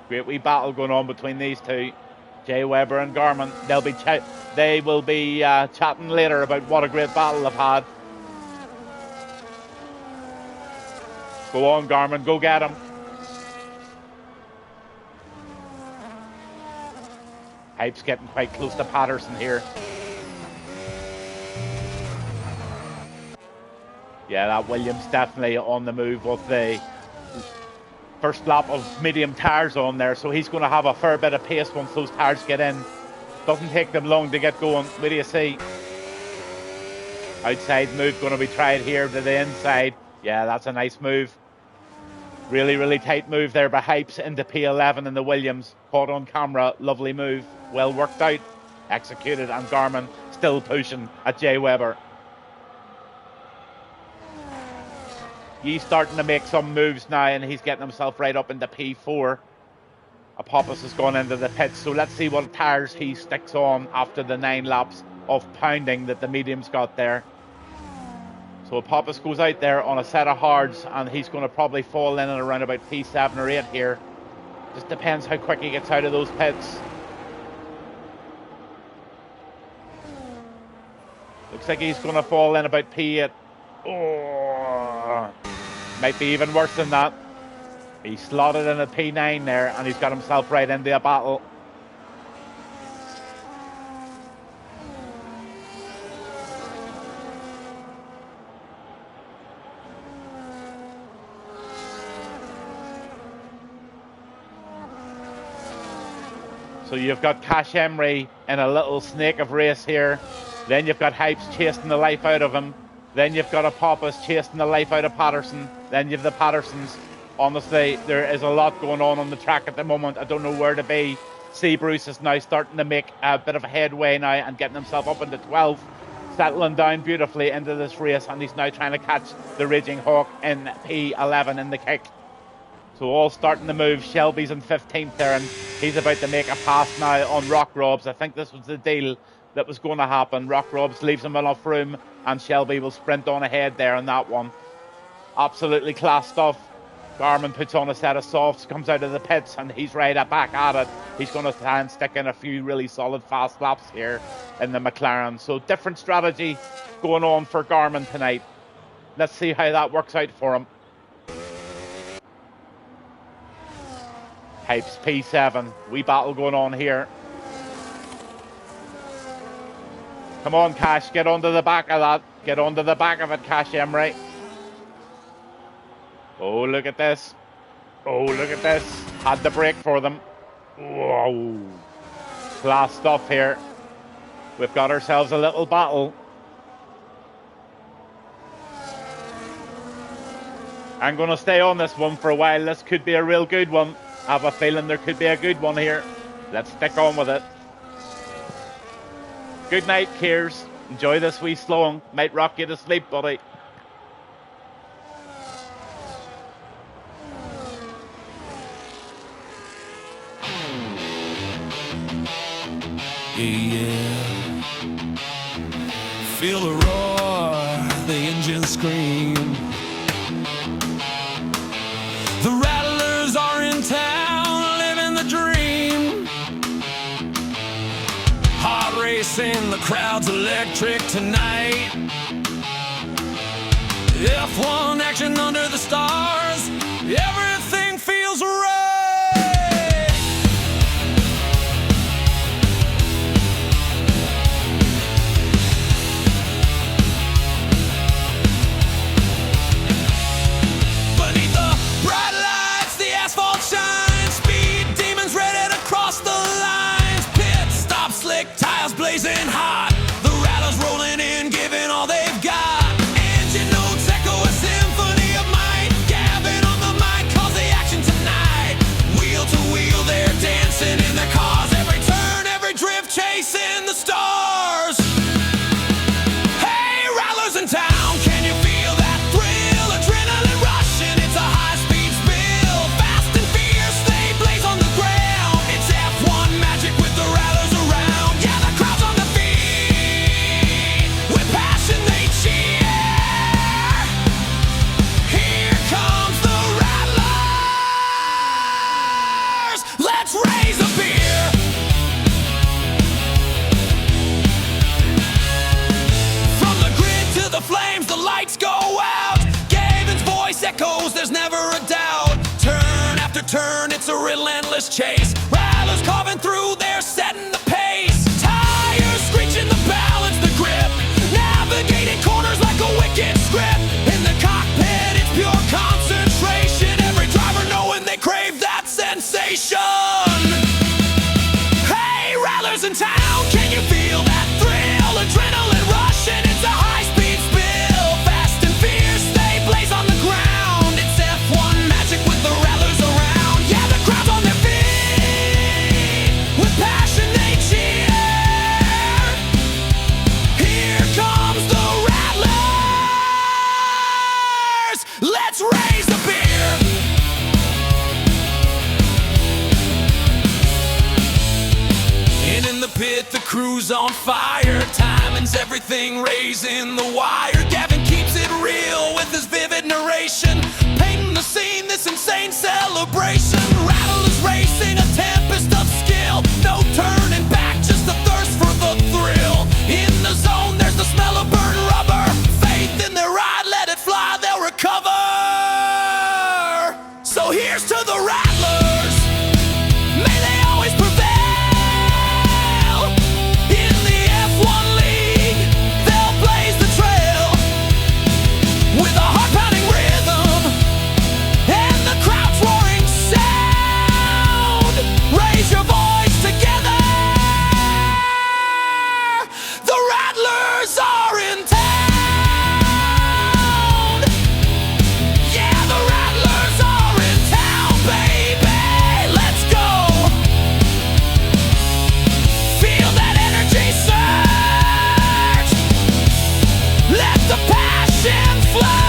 Great wee battle going on between these two. Jay Webber and Garmin. They will be chatting later about what a great battle they've had. Go on, Garmin. Go get him. Hype's getting quite close to Patterson here. Yeah, that Williams definitely on the move with the first lap of medium tyres on there, so he's going to have a fair bit of pace once those tyres get in. Doesn't take them long to get going. What do you see? Outside move going to be tried here to the inside. Yeah, that's a nice move. Really, really tight move there by Hypes into P11 in the Williams. Caught on camera. Lovely move. Well worked out. Executed, and Garmin still pushing at Jay Webber. He's starting to make some moves now, and he's getting himself right up into P4. Apophis has gone into the pits, so let's see what tyres he sticks on after the 9 laps of pounding that the medium's got there. So Apophis goes out there on a set of hards, and he's going to probably fall in and around about P7 or 8 here. Just depends how quick he gets out of those pits. Looks like he's going to fall in about P8. Oh, might be even worse than that. He slotted in a P9 there, and he's got himself right into a battle. So you've got Cash Emery in a little snake of race here. Then you've got Hypes chasing the life out of him. Then you've got a Pappas chasing the life out of Patterson. Then you've the Pattersons. Honestly, there is a lot going on the track at the moment. I don't know where to be. C. Bruce is now starting to make a bit of a headway now and getting himself up into 12th. Settling down beautifully into this race, and he's now trying to catch the Raging Hawk in P11 in the kick. So all starting to move. Shelby's in 15th there, and he's about to make a pass now on Rock Robs. I think this was the deal that was going to happen. Rock Robs leaves him enough room, and Shelby will sprint on ahead there on that one. Absolutely class stuff. Garmin puts on a set of softs, comes out of the pits, and he's right back at it. He's going to try and stick in a few really solid fast laps here in the McLaren. So different strategy going on for Garmin tonight. Let's see how that works out for him. Hypes P7. Wee battle going on here. Come on, Cash. Get onto the back of that. Get onto the back of it, Cash Emery. Oh, look at this. Oh, look at this. Had the break for them. Whoa. Class stuff here. We've got ourselves a little battle. I'm going to stay on this one for a while. This could be a real good one. I have a feeling there could be a good one here. Let's stick on with it. Good night, Kears. Enjoy this wee slowing. Might rock you to sleep, buddy. Yeah. Feel the roar, the engine scream. The Rattlers are in town, living the dream. Hard racing, the crowd's electric tonight. F1 action under the stars, everything feels right. Beneath the bright lights, the asphalt shines, speed demons ready to cross the lines. Pit stop, slick tires blazing hot, the Rattlers rolling in, giving all they've got. Engine notes echo a symphony of might. Gavin on the mic calls the action tonight. Wheel to wheel, they're dancing in their cars. Every turn, every drift, chasing the stars. Hey, Rattlers in town, can you feel that thrill? Adrenaline rushing, it's a high-speed spill. Fast and fierce, they blaze on the ground. It's F1 magic with the Rattlers around. Yeah, the crowd's on their feet. With passion they cheer. Here comes the Rattlers. Let's raise a beer. From the grid to the flames, the lights go out. Gavin's voice echoes, there's never a doubt. Turn after turn, it's a relentless chase. Rattlers carving through, they're setting the pace. Tires screeching, the balance, the grip. Navigating corners like a wicked script. In the cockpit, it's pure concentration. Every driver knowing they crave that sensation. Hey, Rattlers in town, can you feel that thrill? Adrenaline rushing, it's a high-speed spill. Fast and fierce, they blaze on the ground. It's F1 magic with the Rattlers around. Yeah, the crowd's on their feet. With passion they cheer. Here comes the Rattlers. Let's raise the beer. And in the pit, the crew's on fire. Timing's everything, raising the wire. Gavin keeps it real with his vivid narration, painting the scene, this insane celebration. Rattlers racing, a tempest of skill. No turning back, just a thirst for the thrill. In the zone, there's the smell of burnt rubber. Faith in their ride, let it fly, they'll recover. So here's to the Rattlers, may they always prevail. In the F1 League, they'll blaze the trail with a heart-pounding rhythm and the crowd's roaring sound. Raise your voice together. The Rattlers are in town. Yeah, the Rattlers are in town, baby. Let's go. Feel that energy surge. Let the passion flow.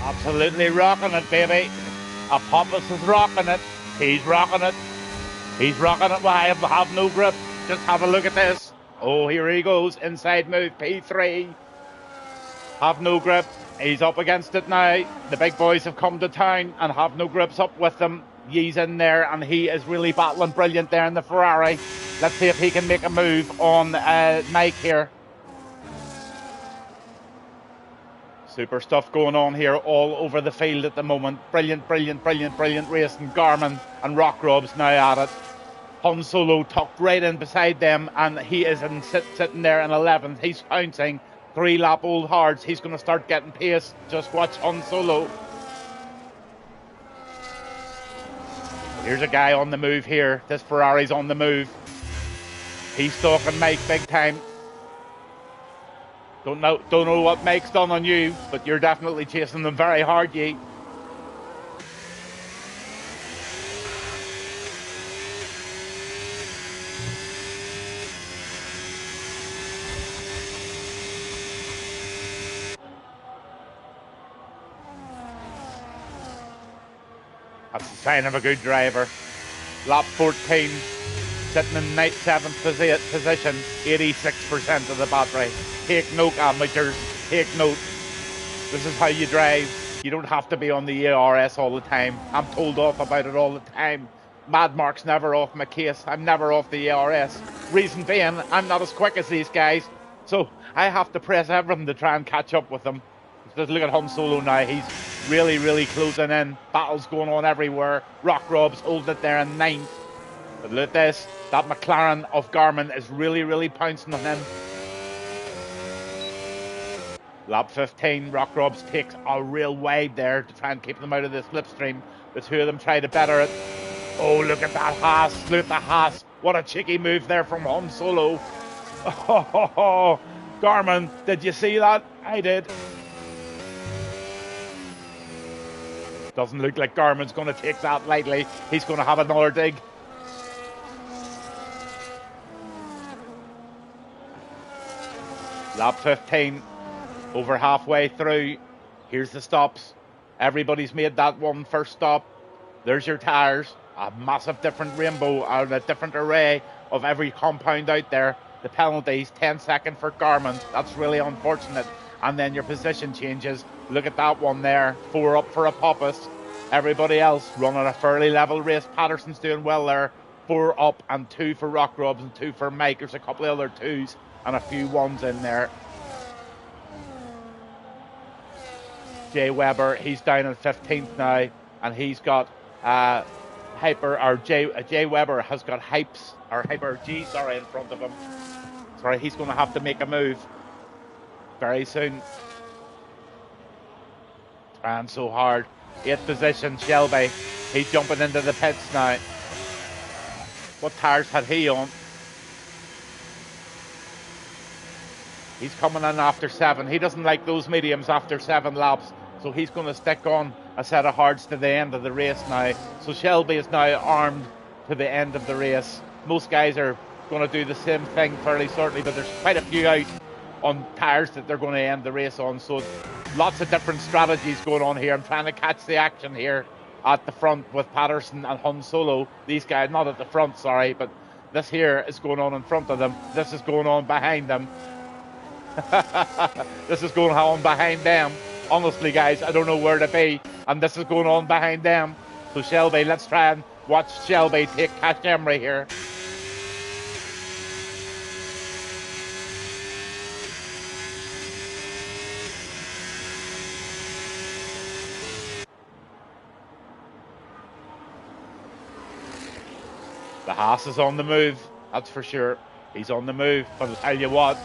Absolutely rocking it, baby. Apophis is rocking it. He's rocking it. He's rocking it. Why have no grip? Just have a look at this. Oh, here he goes. Inside move, P3. Have no grip. He's up against it now. The big boys have come to town and have no grips up with them. He's in there and he is really battling brilliant there in the Ferrari. Let's see if he can make a move on Mike here. Super stuff going on here all over the field at the moment. Brilliant, brilliant, brilliant, brilliant racing. Garmin and Rock Rob's now at it. Han Solo tucked right in beside them and he is sitting there in 11th. He's pouncing. 3-lap old hards. He's going to start getting pace. Just watch Han Solo. Here's a guy on the move here. This Ferrari's on the move. He's stalking Mike big time. Don't know what Mike's done on you, but you're definitely chasing them very hard, ye. That's the sign of a good driver. Lap 14, sitting in 7th position, 86% of the battery. Take note, amateurs, take note. This is how you drive. You don't have to be on the ARS all the time. I'm told off about it all the time. Mad Mark's never off my case. I'm never off the ARS. Reason being, I'm not as quick as these guys. So I have to press everything to try and catch up with them. Just look at Han Solo now. He's really, really closing in. Battles going on everywhere. Rock Rob's holding it there in 9th. But look at this. That McLaren of Garmin is really, really pouncing on him. Lap 15, Rock Robs takes a real wide there to try and keep them out of the slipstream. The two of them try to better it. Oh, look at that Haas. Look at the Haas. What a cheeky move there from Han Solo. Oh, Garmin, did you see that? I did. Doesn't look like Garmin's going to take that lightly. He's going to have another dig. Lap 15. Over halfway through, here's the stops. Everybody's made that one first stop. There's your tyres. A massive different rainbow, or a different array of every compound out there. The penalties, 10 seconds for Garmin. That's really unfortunate. And then your position changes. Look at that one there. 4 up for Apophis. Everybody else running a fairly level race. Patterson's doing well there. 4 up and 2 for Rock Robs and 2 for Mike. There's a couple of other 2s and a few 1s in there. Jay Weber, he's down in 15th now, and he's got Jay Weber has got Hyper G, in front of him. Sorry, he's going to have to make a move very soon. Trying so hard. 8th position, Shelby. He's jumping into the pits now. What tyres had he on? He's coming in after 7. He doesn't like those mediums after 7 laps. So he's going to stick on a set of hards to the end of the race now. So Shelby is now armed to the end of the race. Most guys are going to do the same thing fairly shortly, but there's quite a few out on tyres that they're going to end the race on. So lots of different strategies going on here. I'm trying to catch the action here at the front with Patterson and Han Solo. These guys, not at the front, sorry, but this here is going on in front of them. This is going on behind them. This is going on behind them. Honestly, guys, I don't know where to be. And this is going on behind them. So Shelby, let's try and watch Shelby take Cash Emery here. The Haas is on the move, that's for sure. He's on the move, but I'll tell you what,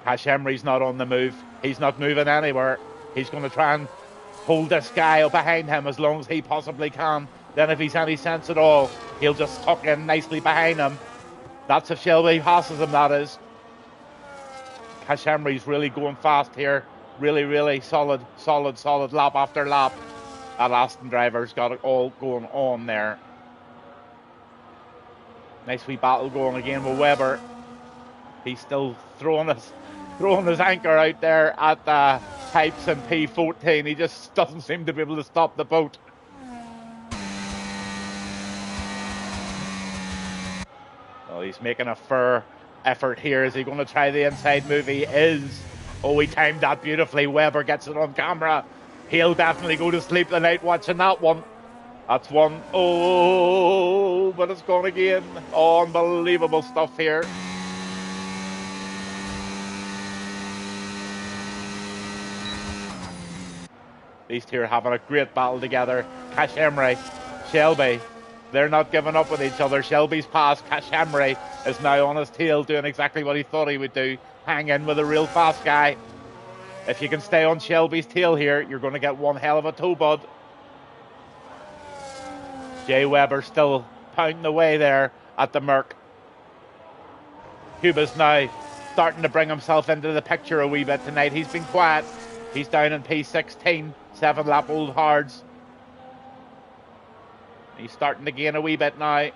Cash Emery's not on the move. He's not moving anywhere. He's going to try and hold this guy up behind him as long as he possibly can. Then if he's any sense at all, he'll just tuck in nicely behind him. That's if Shelby passes him, that is. Cash Emery's really going fast here. Really solid lap after lap. That Aston driver's got it all going on there. Nice wee battle going again with Webber. He's still throwing his anchor out there at the pipes in P14. He just doesn't seem to be able to stop the boat. Well, he's making a fair effort here. Is he going to try the inside move? He is. Oh, he timed that beautifully. Webber gets it on camera. He'll definitely go to sleep tonight watching that one. That's one. Oh, but it's gone again. Oh, unbelievable stuff here. These two are having a great battle together. Cash Emery, Shelby, they're not giving up with each other. Shelby's passed. Cash Emery is now on his tail doing exactly what he thought he would do. Hang in with a real fast guy. If you can stay on Shelby's tail here, you're going to get one hell of a toe bud. Jay Webber still pounding away there at the Merc. Cuba's now starting to bring himself into the picture a wee bit tonight. He's been quiet. He's down in P16, 7-lap old hards. He's starting to gain a wee bit now.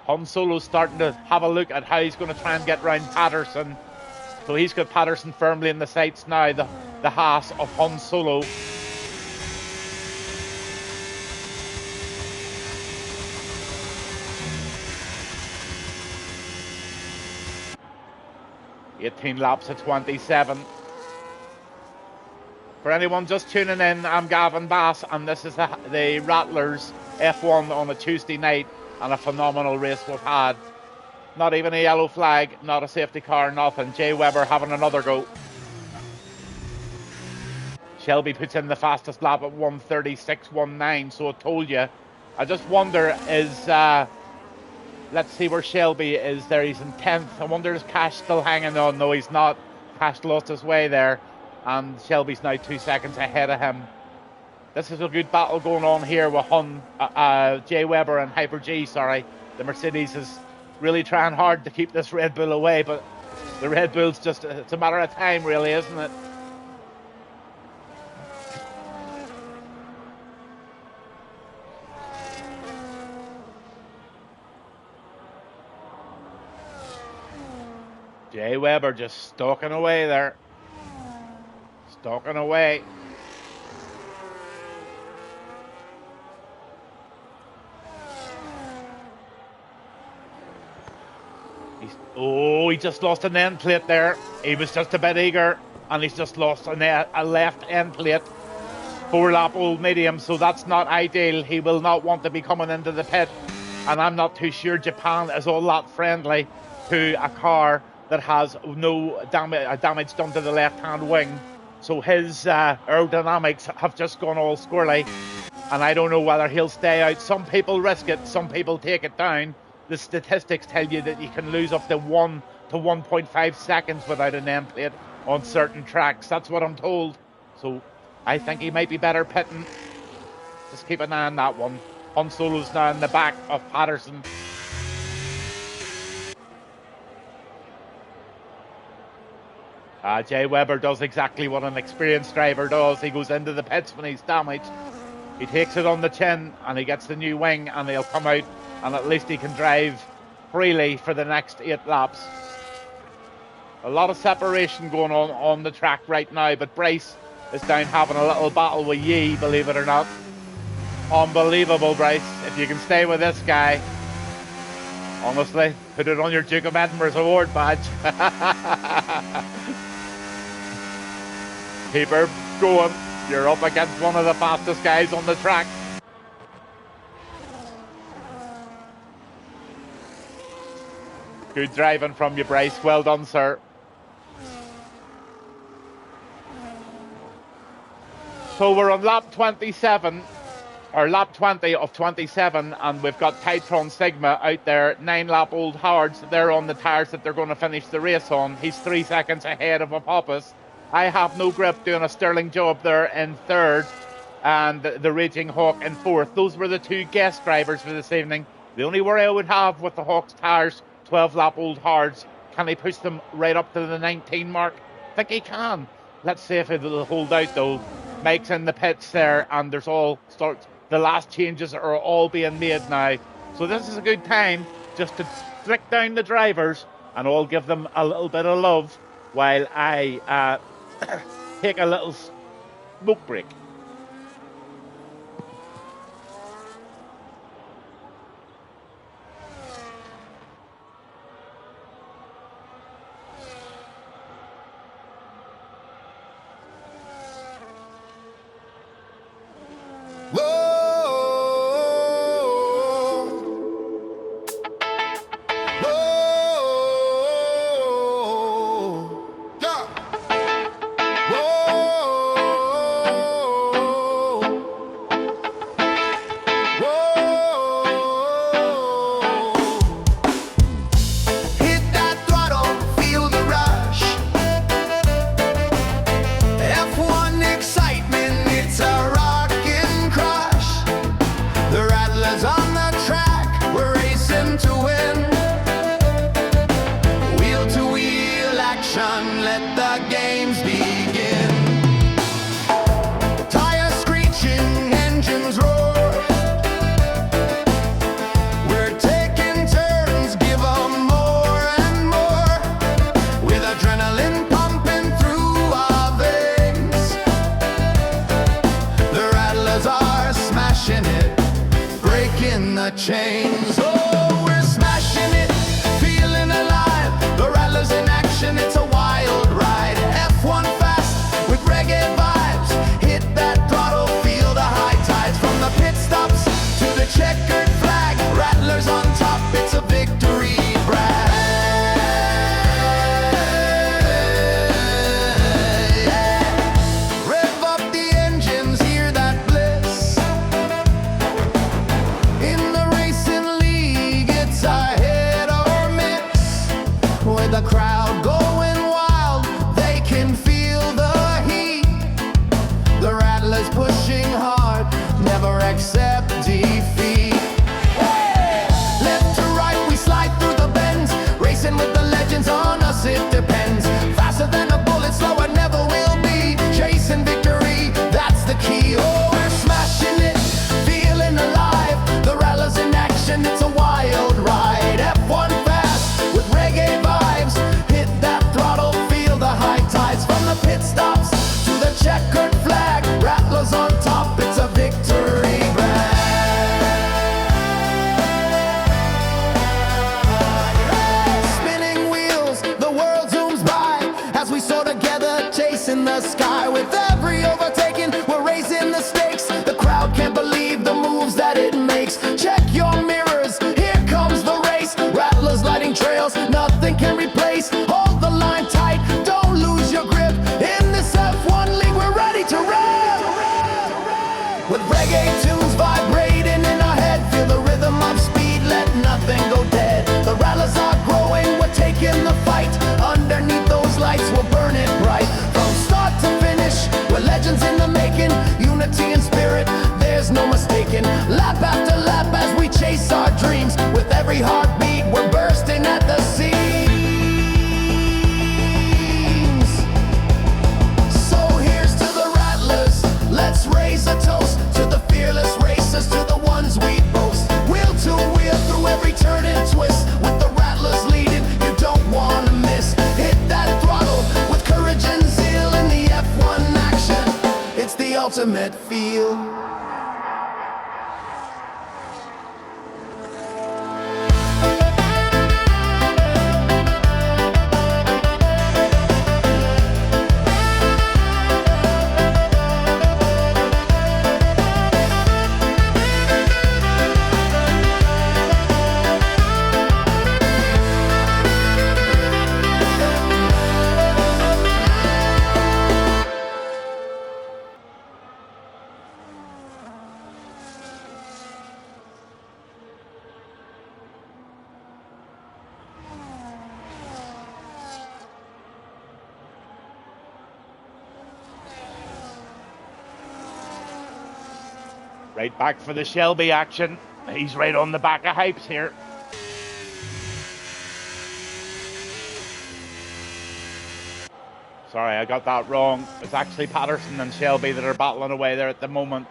Han Solo's starting to have a look at how he's going to try and get round Patterson. So he's got Patterson firmly in the sights now, the Haas of Han Solo. $18 laps at 27. For anyone just tuning in, I'm Gavin Bass, and this is the Rattlers F1 on a Tuesday night, and a phenomenal race we've had. Not even a yellow flag, not a safety car, nothing. Jay Webber having another go. Shelby puts in the fastest lap at 1:36.19, so I told you. I just wonder is... let's see where Shelby is there. He's in 10th. I wonder is Cash still hanging on? No, he's not. Cash lost his way there. And Shelby's now 2 seconds ahead of him. This is a good battle going on here with Jay Webber and Hyper G, sorry. The Mercedes is really trying hard to keep this Red Bull away, but the Red Bull's just, it's a matter of time really, isn't it? Jay Webber just stalking away there. Stalking away. He just lost an end plate there. He was just a bit eager, and he's just lost a left end plate. 4-lap old medium, so that's not ideal. He will not want to be coming into the pit, and I'm not too sure Japan is all that friendly to a car that has no damage done to the left-hand wing. So his aerodynamics have just gone all squirrely, and I don't know whether he'll stay out. Some people risk it, some people take it down. The statistics tell you that you can lose up to 1 to 1.5 seconds without an end plate on certain tracks. That's what I'm told. So I think he might be better pitting. Just keep an eye on that one. Han Solo's now in the back of Patterson. Jay Webber does exactly what an experienced driver does. He goes into the pits when he's damaged. He takes it on the chin and he gets the new wing, and he'll come out, and at least he can drive freely for the next 8 laps. A lot of separation going on the track right now, but Bryce is down having a little battle with Yee, believe it or not. Unbelievable, Bryce. If you can stay with this guy, Honestly, put it on your Duke of Edinburgh's award badge. Keep her going. You're up against one of the fastest guys on the track. Good driving from you, Bryce. Well done, sir. So we're on lap 27, or lap 20 of 27, and we've got Titron Sigma out there, 9-lap-old Howards. They're on the tyres that they're going to finish the race on. He's 3 seconds ahead of Apophis. I have no grip doing a sterling job there in third, and the Raging Hawk in fourth. Those were the two guest drivers for this evening. The only worry I would have with the Hawk's tyres, 12-lap-old Howards, can he push them right up to the 19 mark? I think he can. Let's see if it'll hold out, though. Mike's in the pits there, and there's the last changes are all being made now. So this is a good time just to flick down the drivers and all give them a little bit of love while I take a little smoke break. Let the games begin. Tires screeching, engines roar. We're taking turns, give 'em more and more. With adrenaline pumping through our veins. The Rattlers are smashing it, breaking the chains. Oh, we're smashing it, feeling alive. The Rattlers in action, it's a wild ride. F1 fast with reggae vibes. Hit that throttle, feel the high tides. From the pit stops to the checkered flag. Rattlers on top, it's a victory brag. Yeah. Rev up the engines, hear that bliss. In the racing league, it's a hit or miss. With the crowd going wild, they can feel the heat. The Rattlers pushing hard, never accept defeat. Left to right, we slide through the bends. Racing with the legends, on us it depends. Faster than a bullet, slower never will be. Chasing victory, that's the key. Oh, we're smashing it, feeling alive. The Rattlers in action, it's a wild ride. F1 fast with reggae vibes. Hit that throttle, feel the high tides. From the pit stops to the checkered flag. Rattlers on top, it's a victory brag. Spinning wheels, the world zooms by as we soar together, chasing the sky. With every overtaking, we're raising the stakes. The crowd can't believe the moves that it makes. Check your mirrors, here comes the race. Rattlers lighting trails, nothing can replace. Hold the line tight, don't lose your grip. In this F1 league, we're ready to rev. With reggae tunes vibrating in our head, feel the rhythm of speed, let nothing go dead. The Rattlers are growing, we're taking the fight. Underneath those lights, we'll burn it bright. From start to finish, we're legends in the making. Unity and spirit, there's no mistaking. Lap after lap as we chase our dreams. With every heartbeat, we're bursting at the seams. So here's to the Rattlers, let's raise a toast. To the fearless racers, to the ones we boast. Wheel to wheel through every turn and twist. With the Rattlers leading, you don't want to miss. Hit that throttle with courage and zeal. In the F1 action, it's the ultimate feel. Right back for the Shelby action. He's right on the back of Hypes here. Sorry, I got that wrong. It's actually Patterson and Shelby that are battling away there at the moment.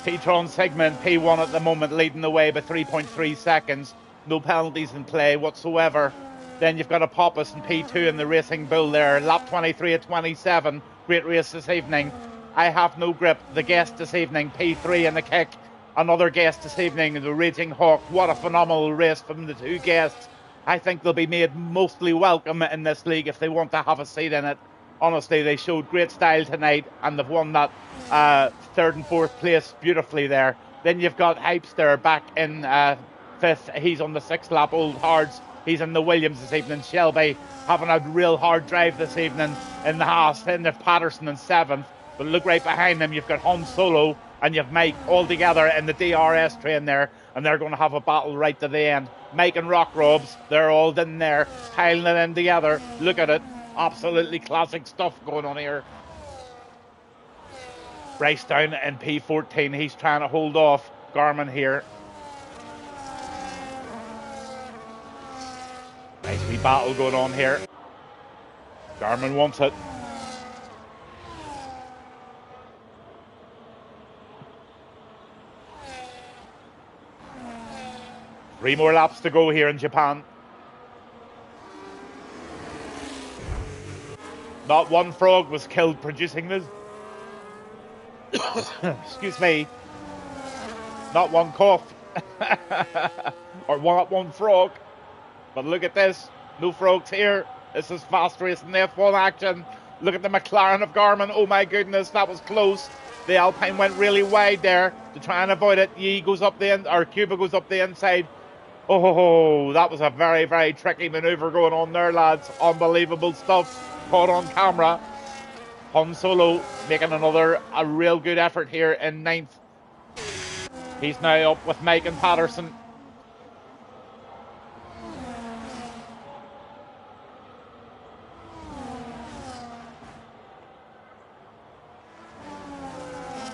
P-Tron Sigmund, P1 at the moment, leading the way by 3.3 seconds. No penalties in play whatsoever. Then you've got a Poppus and P2 in the Racing Bull there. Lap 23 at 27. Great race this evening. I Have No Grip, the guest this evening. P3 in the kick. Another guest this evening, the Raging Hawk. What a phenomenal race from the two guests. I think they'll be made mostly welcome in this league if they want to have a seat in it. Honestly, they showed great style tonight, and they've won that third and fourth place beautifully there. Then you've got Hypes there back in fifth. He's on the sixth lap, Old Hards. He's in the Williams this evening. Shelby having a real hard drive this evening in the Haas. Then there's Patterson in seventh. But look right behind them, you've got Han Solo and you've Mike all together in the DRS train there, and they're going to have a battle right to the end. Mike and Rock Robs, they're all in there, piling it in together. Look at it. Absolutely classic stuff going on here. Bryce down in P14. He's trying to hold off Garmin here. Nice wee battle going on here. Garmin wants it. Three more laps to go here in Japan. Not one frog was killed producing this. Excuse me. Not one cough. Or one frog. But look at this. No frogs here. This is fast racing F1 action. Look at the McLaren of Garmin. Oh my goodness, that was close. The Alpine went really wide there to try and avoid it. Yi goes up the end, or Cuba goes up the inside. Oh, that was a very, very tricky manoeuvre going on there, lads. Unbelievable stuff. Caught on camera. Han Solo making a real good effort here in ninth. He's now up with Mike and Patterson.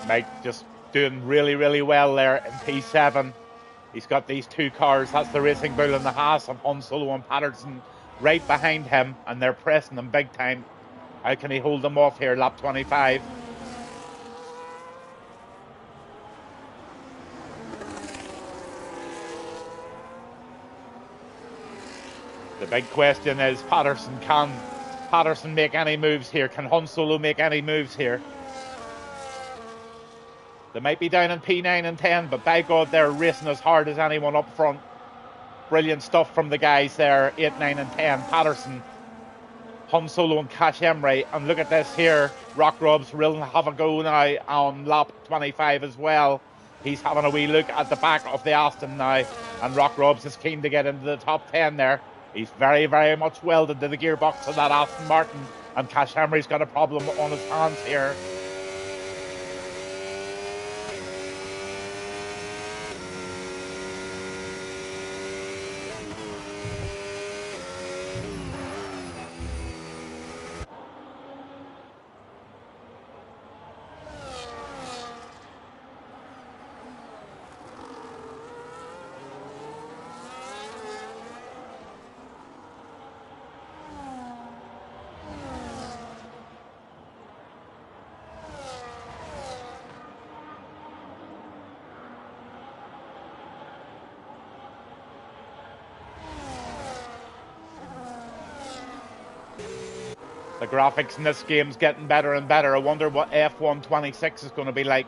Mike just doing really, really well there in P7. He's got these two cars. That's the Racing Bull and the Haas of Han Solo and Patterson right behind him, and they're pressing him big time. How can he hold them off here, lap 25? The big question is, can Patterson make any moves here? Can Han Solo make any moves here? They might be down in P9 and 10, but by God, they're racing as hard as anyone up front. Brilliant stuff from the guys there, 8, 9 and 10. Patterson, Han Solo and Cash Emery. And look at this here. Rock Robs will have a go now on lap 25 as well. He's having a wee look at the back of the Aston now. And Rock Robs is keen to get into the top 10 there. He's very, very much welded to the gearbox of that Aston Martin. And Cash Emery's got a problem on his hands here. The graphics in this game's getting better and better. I wonder what F1 26 is going to be like.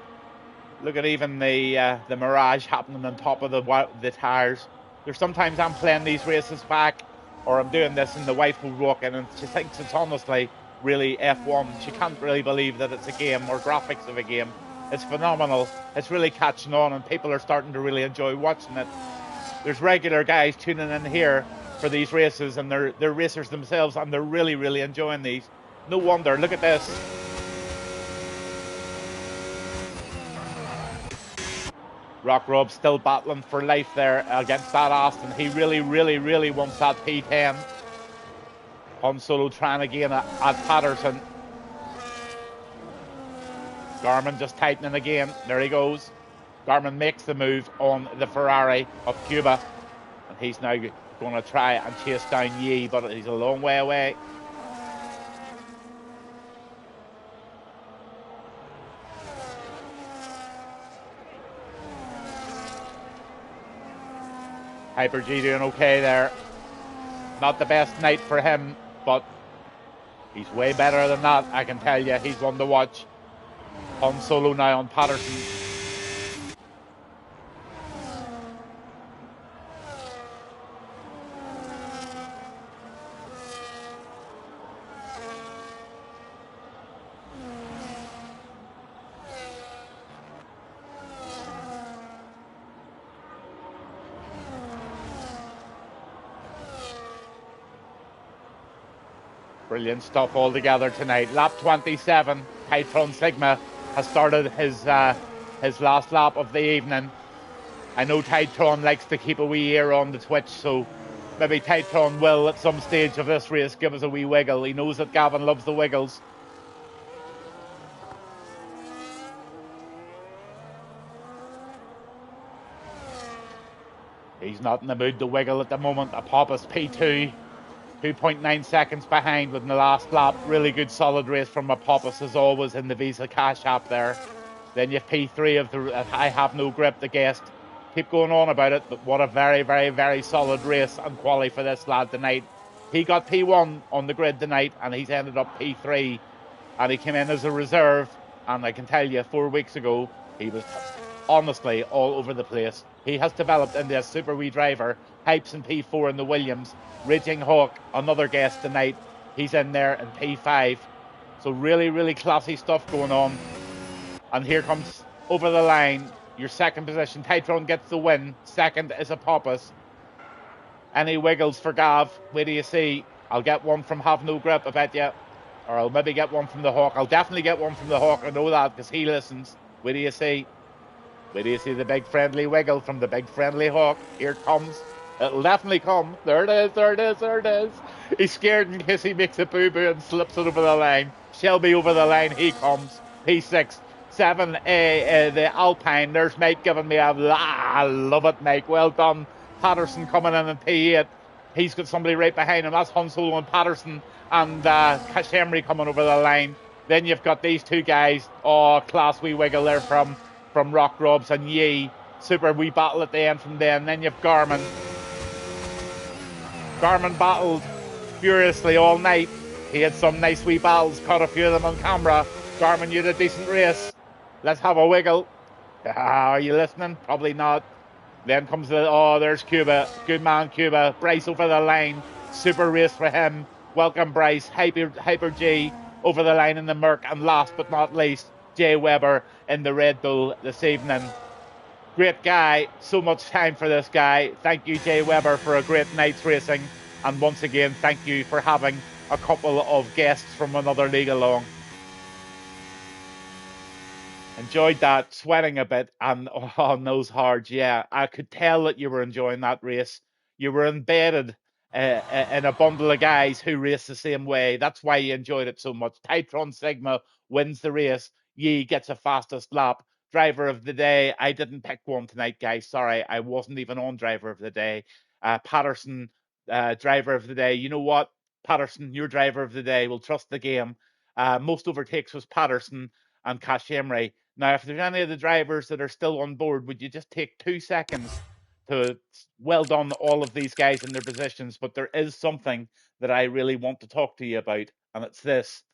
Look at even the mirage happening on top of the tires. There's sometimes I'm playing these races back, or I'm doing this, and the wife will walk in and she thinks it's honestly really F1. She can't really believe that it's a game or graphics of a game. It's phenomenal. It's really catching on, and people are starting to really enjoy watching it. There's regular guys tuning in here for these races, and they're racers themselves, and they're really, really enjoying these. No wonder. Look at this. Rock Rob still battling for life there against that Aston. He really, really, really wants that P10. Han Solo trying again at Patterson. Garmin just tightening again. There he goes. Garmin makes the move on the Ferrari of Cuba, and he's now going to try and chase down Yi, but he's a long way away. Hyper G doing okay there. Not the best night for him, but he's way better than that, I can tell you. He's one to watch. Han Solo now on Patterson. Brilliant stuff all together tonight. Lap 27, Titron Sigma has started his last lap of the evening. I know Titron likes to keep a wee ear on the Twitch, so maybe Titron will, at some stage of this race, give us a wee wiggle. He knows that Gavin loves the wiggles. He's not in the mood to wiggle at the moment. Apophis P2, 2.9 seconds behind with the last lap. Really good solid race from Apophis as always in the Visa Cash app there. Then you've P3 of the I Have No Grip, the guest. Keep going on about it, but what a very, very, very solid race and quali for this lad tonight. He got P1 on the grid tonight, and he's ended up P3, and he came in as a reserve, and I can tell you, 4 weeks ago, he was honestly all over the place. He has developed into a super wee driver. Hypes in P4 in the Williams. Raging Hawk, another guest tonight. He's in there in P5. So really, really classy stuff going on. And here comes over the line, your second position. Titron gets the win. Second is Apophis. Any wiggles for Gav? Where do you see? I'll get one from Have No Grip, I bet you. Or I'll maybe get one from the Hawk. I'll definitely get one from the Hawk. I know that because he listens. Where do you see? Where do you see the big friendly wiggle from the big friendly Hawk? Here it comes. It'll definitely come. There it is, there it is, there it is. He's scared in case he makes a boo-boo and slips it over the line. Shelby over the line, he comes. P6. 7, the Alpine. There's Mike giving me a... I love it, Mike. Well done. Patterson coming in P8. He's got somebody right behind him. That's Han Solo and Patterson. And Kashemri coming over the line. Then you've got these two guys. Oh, class wee wiggle there from Rock Robs and Yi. Super wee battle at the end from them. Then you've Garmin. Garmin battled furiously all night. He had some nice wee battles, caught a few of them on camera. Garmin, you had a decent race. Let's have a wiggle. Are you listening? Probably not. Then comes there's Cuba. Good man, Cuba. Bryce over the line. Super race for him. Welcome, Bryce. Hyper G over the line in the Merc. And last but not least, Jay Weber in the Red Bull this evening. Great guy. So much time for this guy. Thank you, Jay Weber, for a great night's racing. And once again, thank you for having a couple of guests from another league along. Enjoyed that, sweating a bit, and on those hard, yeah. I could tell that you were enjoying that race. You were embedded in a bundle of guys who race the same way. That's why you enjoyed it so much. Titron Sigma wins the race. Yi gets a fastest lap. Driver of the day. I didn't pick one tonight, guys. Sorry, I wasn't even on driver of the day. Patterson, driver of the day. You know what? Patterson, your driver of the day. We'll trust the game. Most overtakes was Patterson and Cash Emery. Now, if there's any of the drivers that are still on board, would you just take 2 seconds to well done all of these guys in their positions? But there is something that I really want to talk to you about, and it's this.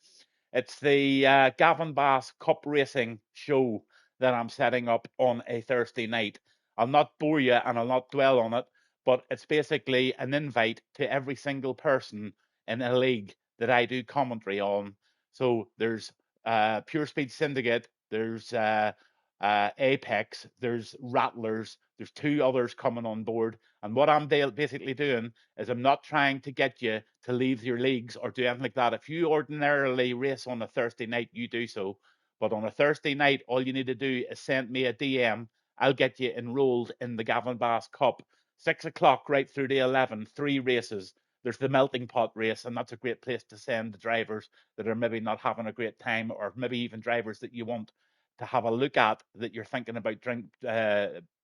It's the Gavin Bass Cup Racing show that I'm setting up on a Thursday night. I'll not bore you and I'll not dwell on it, but it's basically an invite to every single person in a league that I do commentary on. So there's Pure Speed Syndicate, there's Apex, there's Rattlers, there's 2 others coming on board. And what I'm basically doing is I'm not trying to get you to leave your leagues or do anything like that. If you ordinarily race on a Thursday night, you do so. But on a Thursday night, all you need to do is send me a DM. I'll get you enrolled in the Gavin Bass Cup. 6 o'clock right through to 11, 3 races. There's the melting pot race, and that's a great place to send the drivers that are maybe not having a great time, or maybe even drivers that you want to have a look at that you're thinking about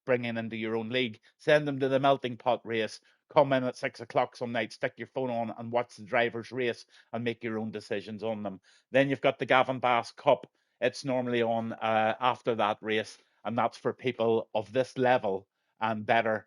bringing into your own league, send them to the melting pot race. Come in at 6 o'clock some night, stick your phone on and watch the drivers race and make your own decisions on them. Then you've got the Gavin Bass Cup. It's normally on after that race, and that's for people of this level and better.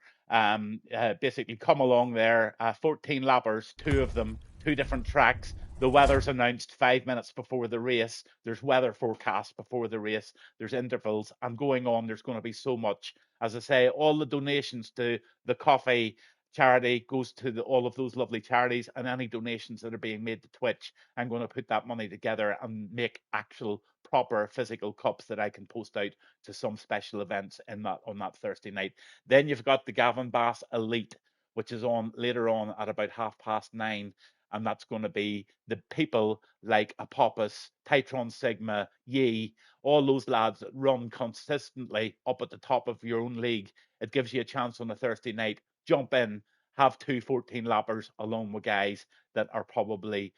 Basically, come along there. 14 lappers, two of them, two different tracks. The weather's announced 5 minutes before the race. There's weather forecast before the race. There's intervals, and going on, there's going to be so much. As I say, all the donations to the coffee charity goes to all of those lovely charities, and any donations that are being made to Twitch, I'm going to put that money together and make actual proper physical cups that I can post out to some special events on that Thursday night. Then you've got the Gavin Bass Elite, which is on later on at about 9:30, and that's going to be the people like Apophis, Titron Sigma, Ye, all those lads that run consistently up at the top of your own league. It gives you a chance on a Thursday night. Jump in, have 14 lappers along with guys that are probably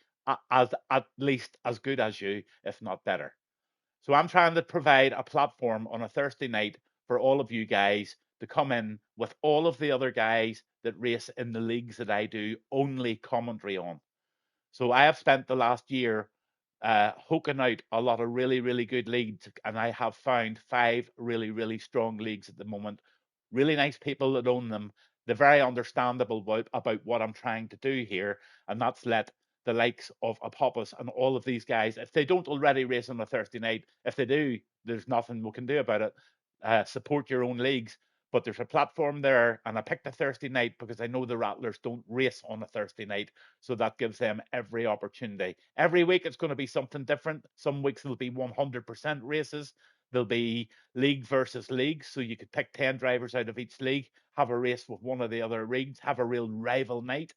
at least as good as you, if not better. So I'm trying to provide a platform on a Thursday night for all of you guys to come in with all of the other guys that race in the leagues that I do only commentary on. So I have spent the last year hoking out a lot of really, really good leagues, and I have found 5 really, really strong leagues at the moment. Really nice people that own them. They're very understandable about what I'm trying to do here, and that's let the likes of Apophis and all of these guys, if they don't already race on a Thursday night, if they do, there's nothing we can do about it. Support your own leagues. But there's a platform there, and I picked a Thursday night because I know the Rattlers don't race on a Thursday night, so that gives them every opportunity. Every week it's going to be something different. Some weeks there'll be 100% races. There'll be league versus league, so you could pick 10 drivers out of each league, have a race with one of the other leagues, have a real rival night.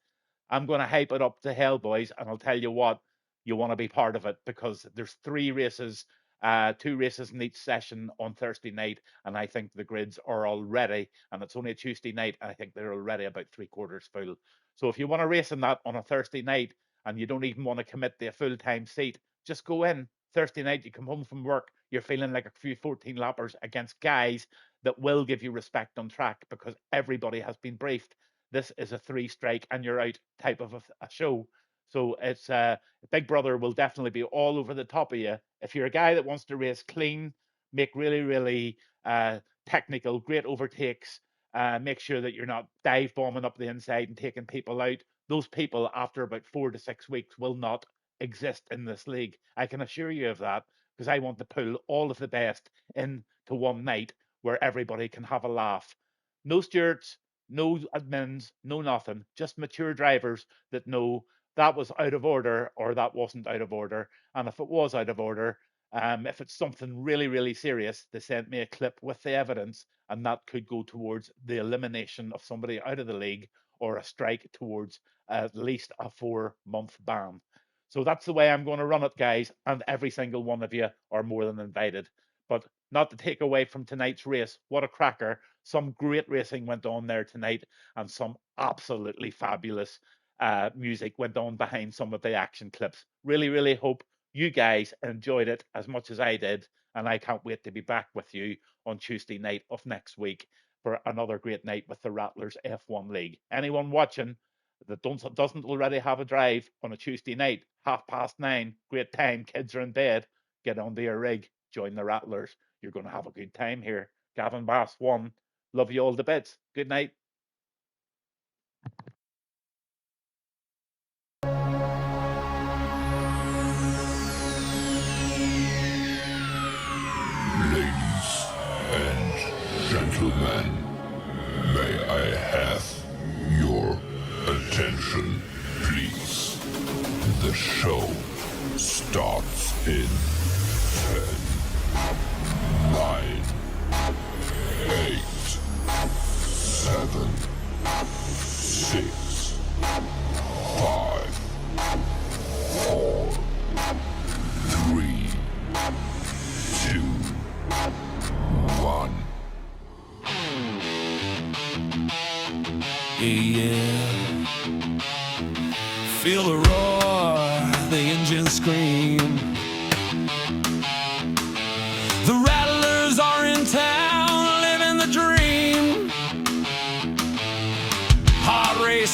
I'm going to hype it up to hell, boys, and I'll tell you what, you want to be part of it because there's 3 races, 2 races in each session on Thursday night, and I think the grids are already, and it's only a Tuesday night, I think they're already about 3/4 full. So if you want to race in that on a Thursday night and you don't even want to commit to a full-time seat, just go in. Thursday night, you come home from work, you're feeling like a few 14 lappers against guys that will give you respect on track because everybody has been briefed. This is a 3 strike and you're out type of a show. So it's Big Brother will definitely be all over the top of you. If you're a guy that wants to race clean, make really, really technical, great overtakes, make sure that you're not dive bombing up the inside and taking people out. Those people, after about 4 to 6 weeks, will not exist in this league. I can assure you of that because I want to pull all of the best into one night where everybody can have a laugh. No stewards, no admins, no nothing. Just mature drivers that know that was out of order or that wasn't out of order. And if it was out of order, if it's something really, really serious, they sent me a clip with the evidence, and that could go towards the elimination of somebody out of the league or a strike towards at least a 4-month ban. So that's the way I'm going to run it, guys, and every single one of you are more than invited. But not to take away from tonight's race, what a cracker. Some great racing went on there tonight, and some absolutely fabulous music went on behind some of the action clips. Really, really hope you guys enjoyed it as much as I did, and I can't wait to be back with you on Tuesday night of next week for another great night with the Rattlers F1 League. Anyone watching that doesn't already have a drive on a Tuesday night, 9:30, great time, kids are in bed, get onto your rig, join the Rattlers. You're going to have a good time here. Gavin Bass 1, love you all to bits. Good night. Ladies and gentlemen, may I have your attention, please? The show starts in 10, 9, 8, 7, 6, 5, 4, 3, 2, 1. Yeah. Feel the roar, the engine scream. The rattle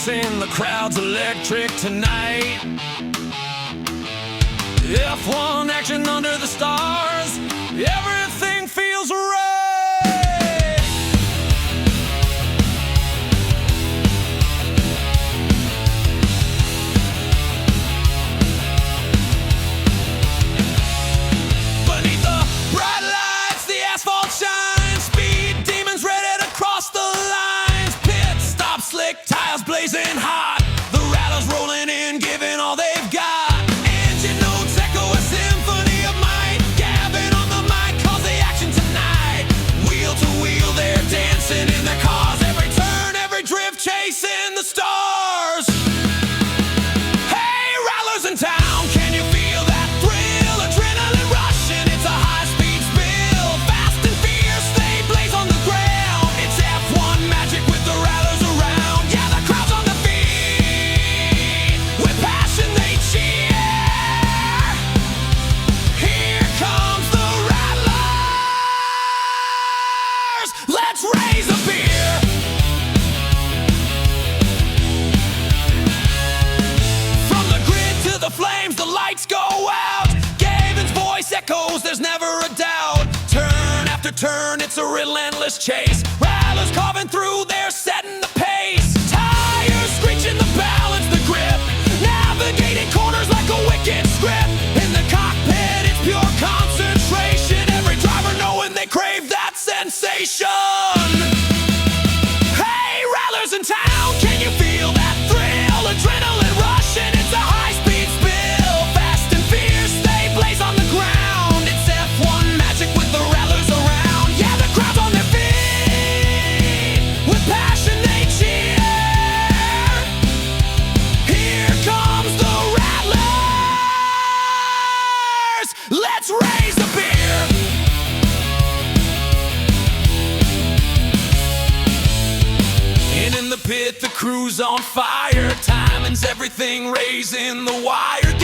dancing, the crowd's electric tonight. F1 action under the stars, everything feels right. Beneath the bright lights, the asphalt shines, speed demons ready to cross the lines. Pit stop, slick tires blazing hot, the Rattlers rolling in, giving all they've got. Engine notes echo a symphony of might, Gavin on the mic calls the action tonight. Wheel to wheel they're dancing in their cars, every turn, every drift chasing the stars. Hey, Rattlers in town, can you feel that thrill? Adrenaline rushing, it's a high-speed spill. Fast and fierce, they blaze on the ground. It's F1 magic with the Rattlers around. Yeah, the crowd's on their feet, with passion they cheer. Here comes the Rattlers, let's raise a beer. From the grid to the flames, the lights go out. Gavin's voice echoes, there's never a doubt. Turn after turn, it's a relentless chase. Rattlers carving through, they're setting the pace. Tires screeching, the balance, the grip. Navigating corners like a wicked script. In the cockpit, it's pure concentration. Every driver knowing they crave that sensation. Hey, Rattlers in town, can you feel that thrill? Adrenaline rushing, it's a high-speed spill. Fast and fierce, they blaze on the ground. It's F1 magic with the Rattlers around. Yeah, the crowd's on their feet, with passion they cheer. Here comes the Rattlers, let's raise the beer. And in the pit, the crew's on fire. Timing's everything, raising the wire.